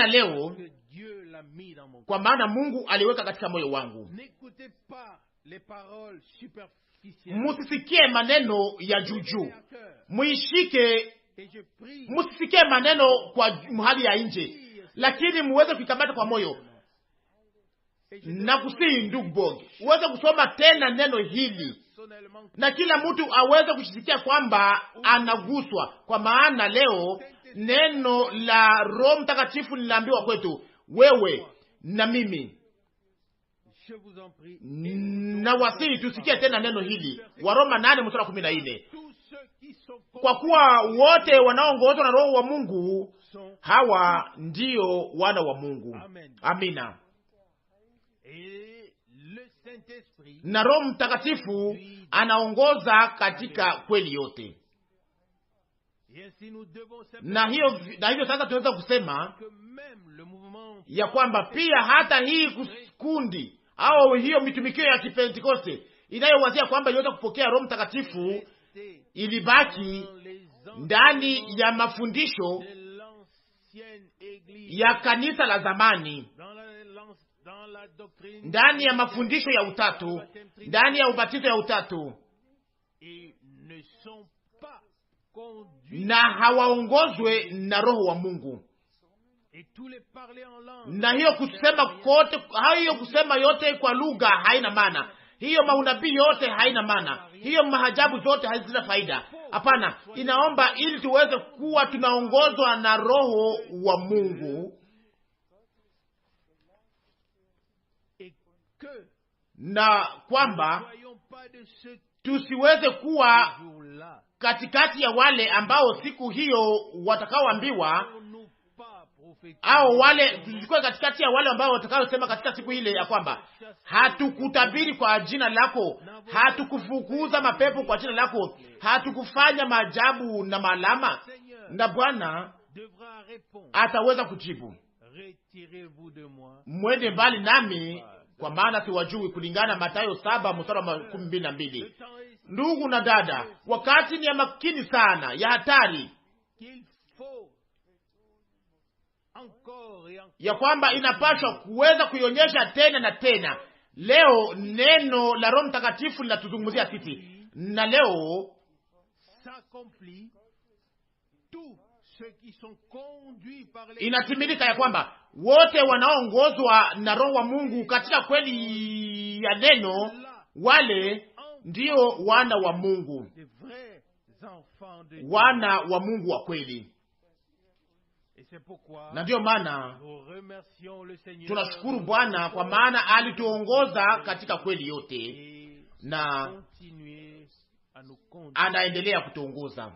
leo, kwa maana Mungu aliweka katika moyo wangu. Musisikie maneno ya juju, musisikie maneno kwa hali ya nje, lakini muweze kuikamata kwa moyo. Na kusihi ndugu Bog, uweze kusoma tena neno hili, na kila mtu aweze kushisikia kwamba anaguswa, kwa maana leo neno la Roho Mtakatifu linaambiwa kwetu, wewe na mimi. Na wasihi tusikie tena neno hili, Waroma 8 mstari wa 14. Kwa kuwa wote wanaoongozwa na Roho wa Mungu hawa ndio wana wa Mungu. Amina. Na Roho Mtakatifu anaongoza katika kweli yote. Na hivyo sasa tunaweza kusema ya kwamba pia hata hii kundi au hiyo mitumikio ya Kipentekoste inayowazia kwamba iweza kupokea Roho Mtakatifu ilibaki ndani ya mafundisho ya kanisa la zamani, ndani ya mafundisho ya utatu, ndani ya ubatizo ya utatu, na hawaongozwe na Roho wa Mungu. Na hiyo kusema yote kwa lugha haina maana. Hiyo maunabii yote haina maana. Hiyo mahajabu zote hazina faida. Hapana, inaomba ili tuweze kuwa tunaongozwa na Roho wa Mungu, na kwamba tusiweze kuwa katikati ya wale ambao siku hiyo watakaoambiwa, au wale tulikuwa katikati ya wale ambao watakaosema katika siku ile ya kwamba hatukutabiri kwa jina lako, hatukufukuza mapepo kwa jina lako, hatukufanya maajabu na maalama. Na Bwana ataweza kujibu, mwende mbali nami, kwa maana siwajui, kulingana Mathayo 7:12. Ndugu na dada, wakati ni ya makini sana, ya hatari, ya kwamba inapaswa kuweza kuionyesha tena na tena. Leo neno la Roho Mtakatifu linatuzungumzia sisi, na leo inatimilika ya kwamba wote wanaoongozwa na Roho wa Mungu katika kweli ya neno, wale ndio wana wa Mungu, wana wa Mungu wa kweli. Na ndio maana tunashukuru Bwana, kwa maana alituongoza katika kweli yote na anaendelea kutuongoza.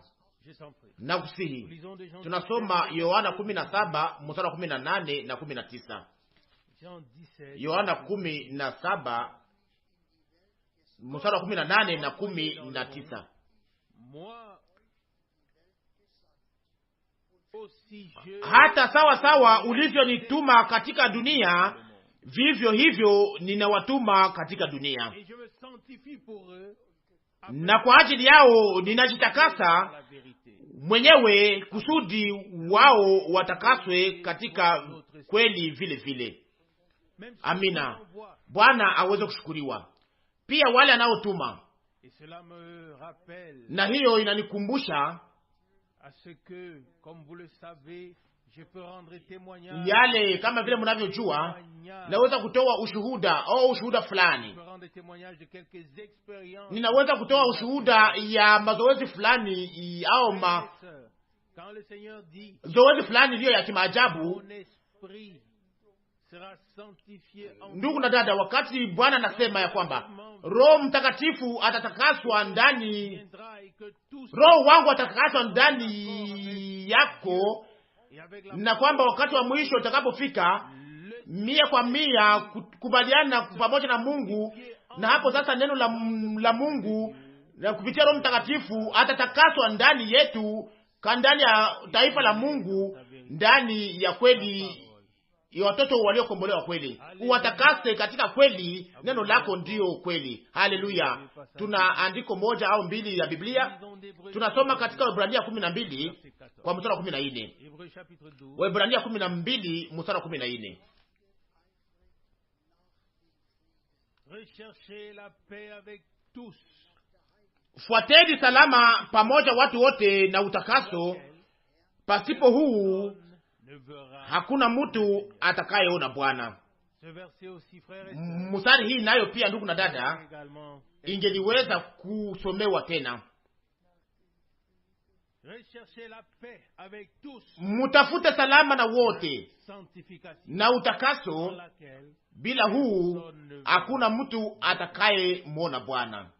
Na kusihi tunasoma Yohana 17:18 na 19. Yohana 17:18 na 19. Hata sawa ulivyonituma katika dunia, vivyo hivyo ninawatuma katika dunia, na kwa ajili yao ninajitakasa mwenyewe, kusudi wao watakaswe katika kweli vile vile. Amina. Bwana aweze kushukuriwa. Pia wale anaotuma, na hiyo inanikumbusha yale, kama vile mnavyojua, naweza kutoa ushuhuda au ushuhuda fulani, ninaweza kutoa ushuhuda ya mazoezi fulani au zoezi fulani iliyo ya kimaajabu. Ndugu na dada, wakati Bwana anasema ya kwamba Roho Mtakatifu atatakaswa ndani, Roho wangu atatakaswa ndani yako, na kwamba wakati wa mwisho utakapofika 100% kubaliana pamoja na Mungu, na hapo sasa neno la Mungu na kupitia Roho Mtakatifu atatakaswa ndani yetu, ndani ya taifa la Mungu, ndani ya kweli ya watoto waliokombolewa kweli. Uwatakase katika kweli, neno lako ndio kweli. Haleluya. Tuna andiko moja au mbili ya Biblia. Tunasoma katika Waebrania 12 kwa mstari wa 14. Waebrania 12 mstari wa 14. Fuateni salama pamoja watu wote na utakaso, pasipo huu hakuna mtu atakayeona Bwana. Mstari hii nayo pia, ndugu na dada, ingeliweza kusomewa tena. Mutafute salama na wote na utakaso, bila huu hakuna mtu atakaye muona Bwana.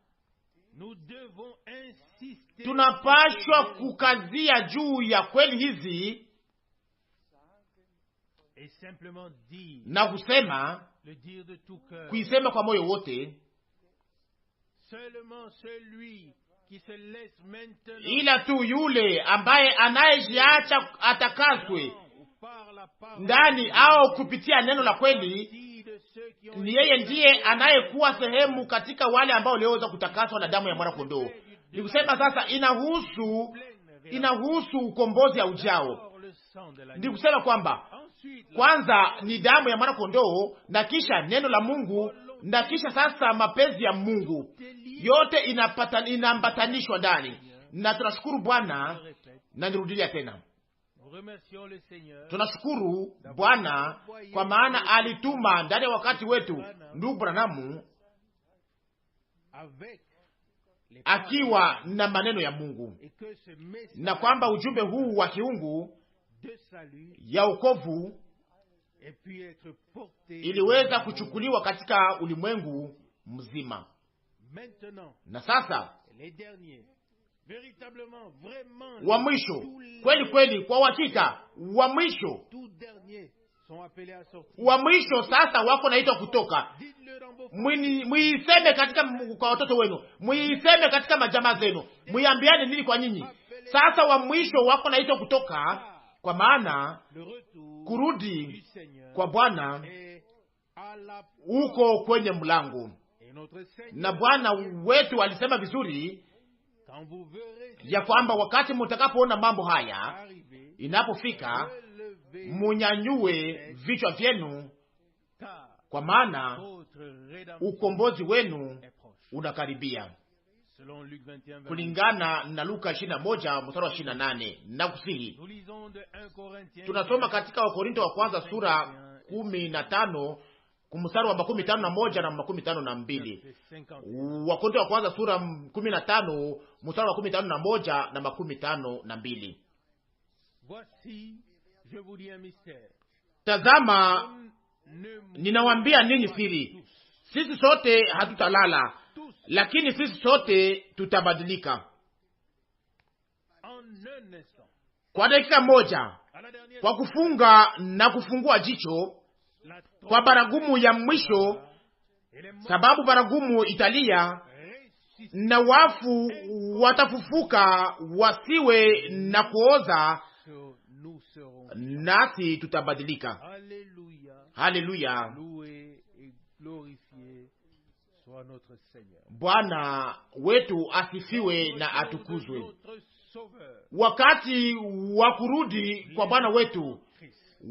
Tunapashwa kukazia juu ya kweli hizi na kusema, kuisema kwa moyo wote, ila tu yule ambaye anayejiacha atakaswe ndani au kupitia neno la kweli, ni yeye ndiye anayekuwa sehemu katika wale ambao walioweza kutakaswa na damu ya mwana kondoo. Ni kusema sasa inahusu ukombozi au ujao. Ni kusema kwamba kwanza ni damu ya mwana kondoo, na kisha neno la Mungu, na kisha sasa mapenzi ya Mungu, yote inaambatanishwa ndani. Na tunashukuru Bwana, na nirudilia tena, tunashukuru Bwana kwa maana alituma ndani ya wakati wetu ndugu Branamu akiwa na maneno ya Mungu, na kwamba ujumbe huu wa kiungu ya wokovu iliweza kuchukuliwa katika ulimwengu mzima. Na sasa wa mwisho, kweli kweli, kwa uhakika, wa mwisho sasa wako naitwa kutoka. Muiseme katika kwa watoto wenu, muiseme katika majamaa zenu, muiambiane nini kwa nyinyi. Sasa wa mwisho wako naitwa kutoka, kwa maana kurudi kwa Bwana uko kwenye mlango. Na Bwana wetu alisema vizuri ya kwamba wakati mtakapoona mambo haya inapofika, munyanyue vichwa vyenu, kwa maana ukombozi wenu unakaribia, kulingana na Luka 21 mstari wa 28. Na kusihi tunasoma katika Wakorinto wa kwanza sura 15 kumstari wa 51 na 52. Wakorinto wa kwanza sura 15 mstari wa 51 na 52. Tazama, ninawambia ninyi siri, sisi sote hatutalala, lakini sisi sote tutabadilika kwa dakika moja, kwa kufunga na kufungua jicho, kwa baragumu ya mwisho, sababu baragumu italia na wafu watafufuka, wasiwe na kuoza, nasi tutabadilika. Haleluya! Bwana wetu asifiwe na atukuzwe. Wakati wa kurudi kwa Bwana wetu,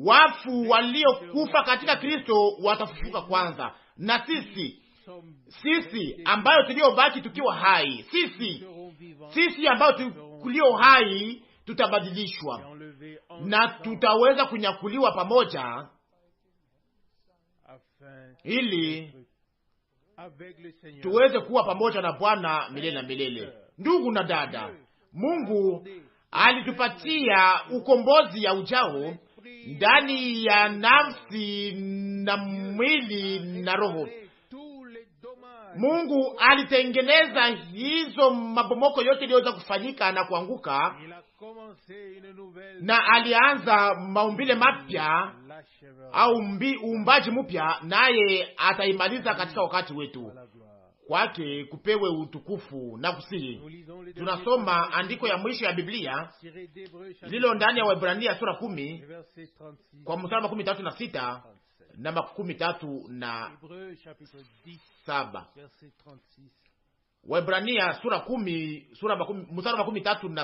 wafu waliokufa katika Kristo watafufuka kwanza, na sisi ambayo tuliobaki tukiwa hai, sisi ambayo tulio hai tutabadilishwa na tutaweza kunyakuliwa pamoja, ili tuweze kuwa pamoja na Bwana milele na milele. Ndugu na dada, Mungu alitupatia ukombozi ya ujao ndani ya nafsi na mwili na roho. Mungu alitengeneza hizo mabomoko yote iliyoweza kufanyika na kuanguka, na alianza maumbile mapya au uumbaji mpya, naye ataimaliza katika wakati wetu. Kwake kupewe utukufu na kusihi. Tunasoma andiko ya mwisho ya Biblia lilo ndani ya Waebrania sura 10 kwa mstari wa 36 na 37. Waebrania sura 10 mstari wa 36 na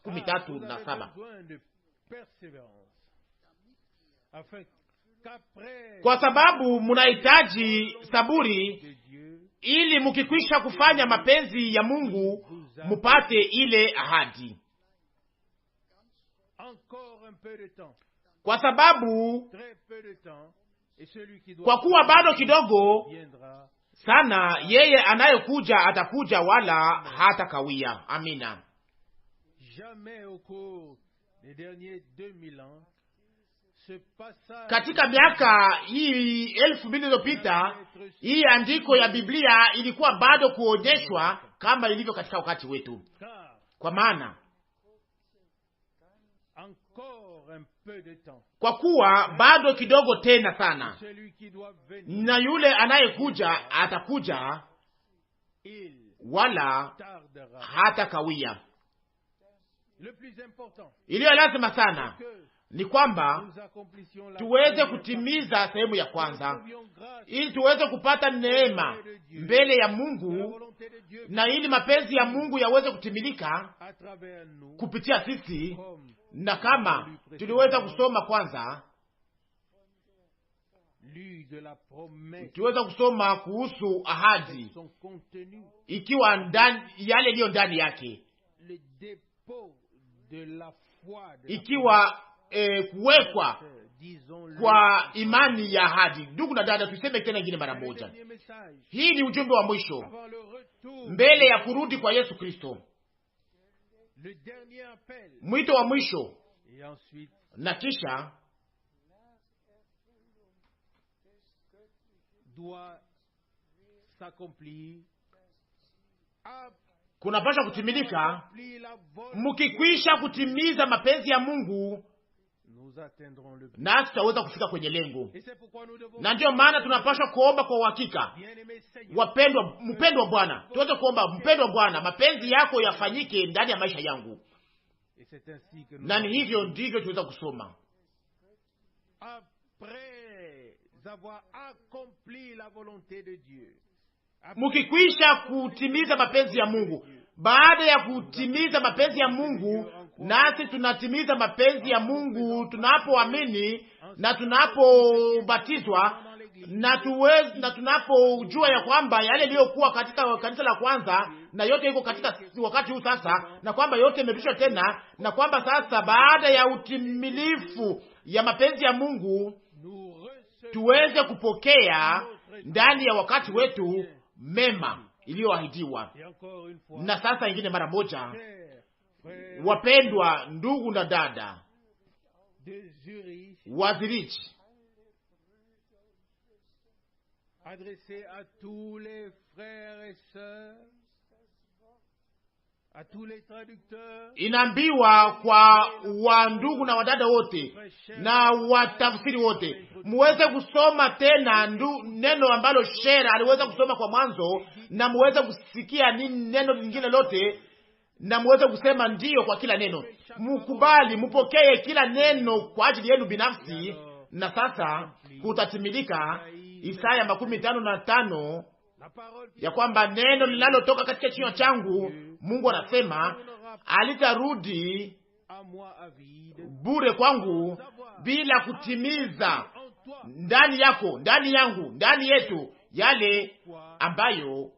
37. Kwa sababu mnahitaji saburi, ili mkikwisha kufanya mapenzi ya Mungu mupate ile ahadi. Kwa sababu kwa kuwa bado kidogo sana, yeye anayekuja atakuja, wala hata kawia. Amina. Katika miaka hii 2000 iliyopita, hii andiko ya Biblia ilikuwa bado kuonyeshwa kama ilivyo katika wakati wetu, kwa maana kwa kuwa bado kidogo tena sana, na yule anayekuja atakuja, wala hata kawia. Iliyo lazima sana ni kwamba tuweze kutimiza sehemu ya kwanza, ili tuweze kupata neema mbele ya Mungu, na ili mapenzi ya Mungu yaweze kutimilika kupitia sisi. Na kama tuliweza kusoma kwanza, tuweza kusoma kuhusu ahadi, ikiwa ndani yale iliyo ndani yake, ikiwa kuwekwa kwa imani ya ahadi. Ndugu na dada, tuseme tena ingine mara moja, hii ni ujumbe wa mwisho mbele ya kurudi kwa Yesu Kristo, mwito wa mwisho, na kisha kunapaswa kutimilika mkikwisha kutimiza mapenzi ya Mungu, nasi tutaweza kufika kwenye lengo. Na ndio maana tunapaswa kuomba kwa uhakika, mpendwa Bwana, tuweze kuomba, mpendwa Bwana, mapenzi yako yafanyike ndani ya maisha yangu. Na ni hivyo ndivyo tuweza kusoma mkikwisha kutimiza mapenzi ya Mungu. Baada ya kutimiza mapenzi ya Mungu, nasi tunatimiza mapenzi ya Mungu tunapoamini na tunapobatizwa na tunapojua ya kwamba yale yaliyokuwa katika kanisa la kwanza na yote iko katika wakati huu sasa, na kwamba yote imerudishwa tena, na kwamba sasa baada ya utimilifu ya mapenzi ya Mungu tuweze kupokea ndani ya wakati wetu mema iliyoahidiwa. Na sasa ingine mara moja, wapendwa ndugu na dada wa Zurich, inaambiwa kwa wandugu na wadada wote na watafsiri wote, muweze kusoma tena neno ambalo Shera aliweza kusoma kwa mwanzo, na muweze kusikia neno lingine lote, na muweze kusema ndiyo kwa kila neno. Mukubali, mupokee kila neno kwa ajili yenu binafsi. Na sasa kutatimilika Isaya 55 ya kwamba neno linalotoka katika kinywa changu, Mungu anasema, alitarudi bure kwangu bila kutimiza ndani yako, ndani yangu, ndani yetu yale ambayo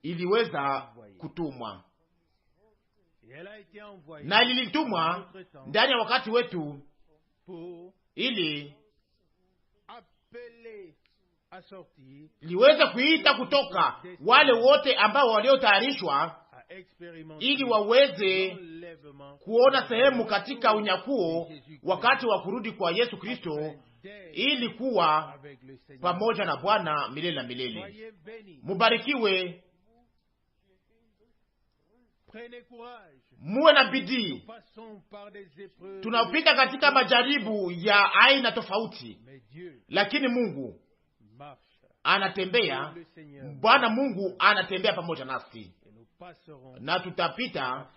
iliweza kutumwa. Na lilitumwa ndani ya wakati wetu ili liweze kuita kutoka wale wote ambao waliotayarishwa ili waweze kuona sehemu katika unyakuo wakati wa kurudi kwa Yesu Kristo, ili kuwa pamoja na Bwana milele na milele. Mubarikiwe, muwe na bidii. Tunapita katika majaribu ya aina tofauti, lakini Mungu anatembea, Bwana Mungu anatembea pamoja nasi, na tutapita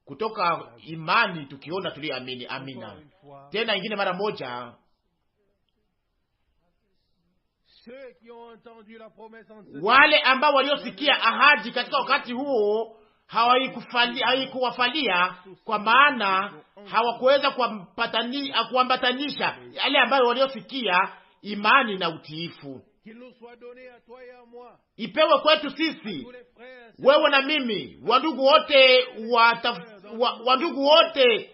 kutoka imani tukiona tuliamini. Amina. Tena ingine mara moja, wale ambao waliosikia ahadi katika wakati huo hawaikuwafalia, kwa maana hawakuweza kuambatanisha yale ambayo waliosikia imani na utiifu. Ipewe kwetu sisi, wewe na mimi, wandugu wote wandugu wote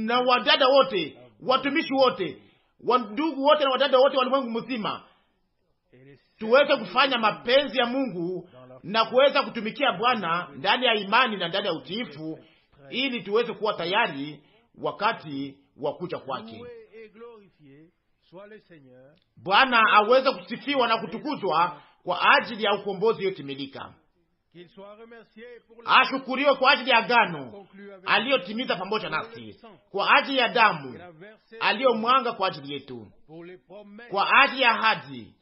na wadada wote, watumishi wote, wandugu wote na wadada wote wa ulimwengu mzima, tuweze kufanya mapenzi ya Mungu na kuweza kutumikia Bwana ndani ya imani na ndani ya utiifu, ili tuweze kuwa tayari wakati wa kuja kwake. Bwana aweze kusifiwa na kutukuzwa kwa ajili ya ukombozi yotimilika. Ashukuriwe kwa ajili ya agano aliyotimiza pamoja nasi, kwa ajili ya damu aliyomwanga kwa ajili yetu, kwa ajili ya ahadi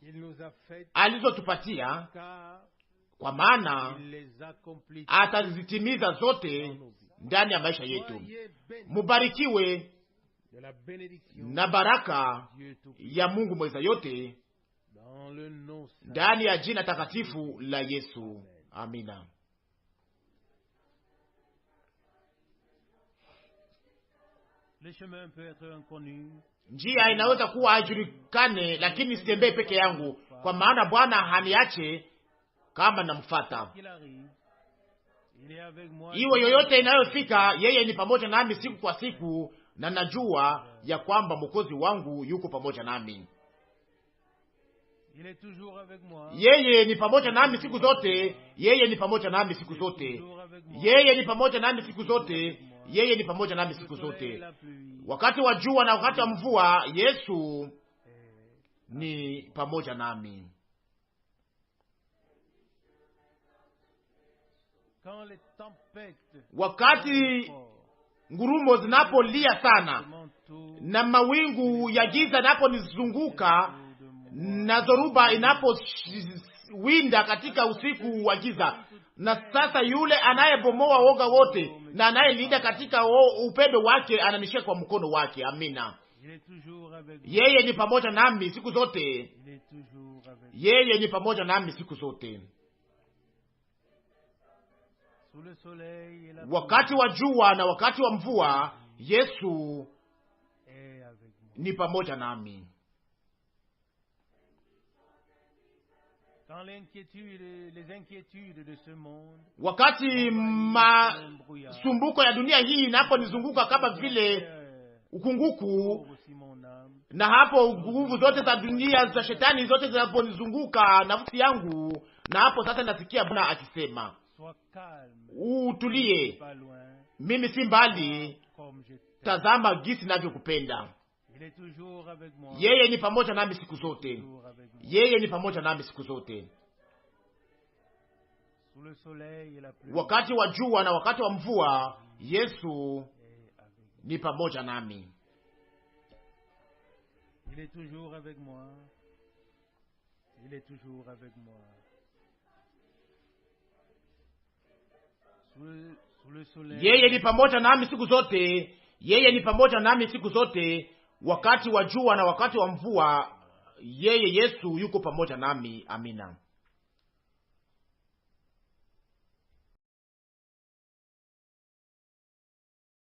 alizotupatia, kwa maana atazitimiza zote ndani ya maisha yetu. Mubarikiwe na baraka ya Mungu mweza yote ndani ya jina takatifu la Yesu. Amina. Njia inaweza kuwa haijulikane, lakini sitembee peke yangu, kwa maana Bwana haniache kama namfuata. Iwe yoyote inayofika, yeye ni pamoja nami siku kwa siku, na najua ya kwamba Mwokozi wangu yuko pamoja nami. Yeye ni pamoja nami siku zote, yeye ni pamoja nami siku zote, yeye ni pamoja nami siku zote, yeye ni pamoja nami siku zote. Wakati wa jua na wakati wa mvua, Yesu ni pamoja nami. wakati ngurumo zinapolia sana na mawingu ya giza inaponizunguka na zoruba inapowinda katika usiku wa giza. Na sasa yule anayebomoa woga wote na anayelinda katika upendo wake ananishika kwa mkono wake. Amina. Yeye ni pamoja nami siku zote. Yeye ni pamoja nami siku zote. Wakati wa jua na wakati wa mvua, Yesu ni pamoja nami. Wakati masumbuko ya dunia hii inaponizunguka kama vile ukunguku, na hapo nguvu zote za dunia za shetani zote zinaponizunguka nafsi yangu, na hapo sasa nasikia Bwana akisema, utulie, mimi si mbali, tazama gisi navyokupenda. Yeye ni pamoja nami siku zote. Yeye ni pamoja nami siku zote. Wakati wa jua na wakati wa mvua, Yesu ni pamoja nami. Yeye ni pamoja nami siku zote. Yeye ni pamoja nami siku zote. Wakati wa jua na wakati wa mvua, yeye Yesu yuko pamoja nami. Amina.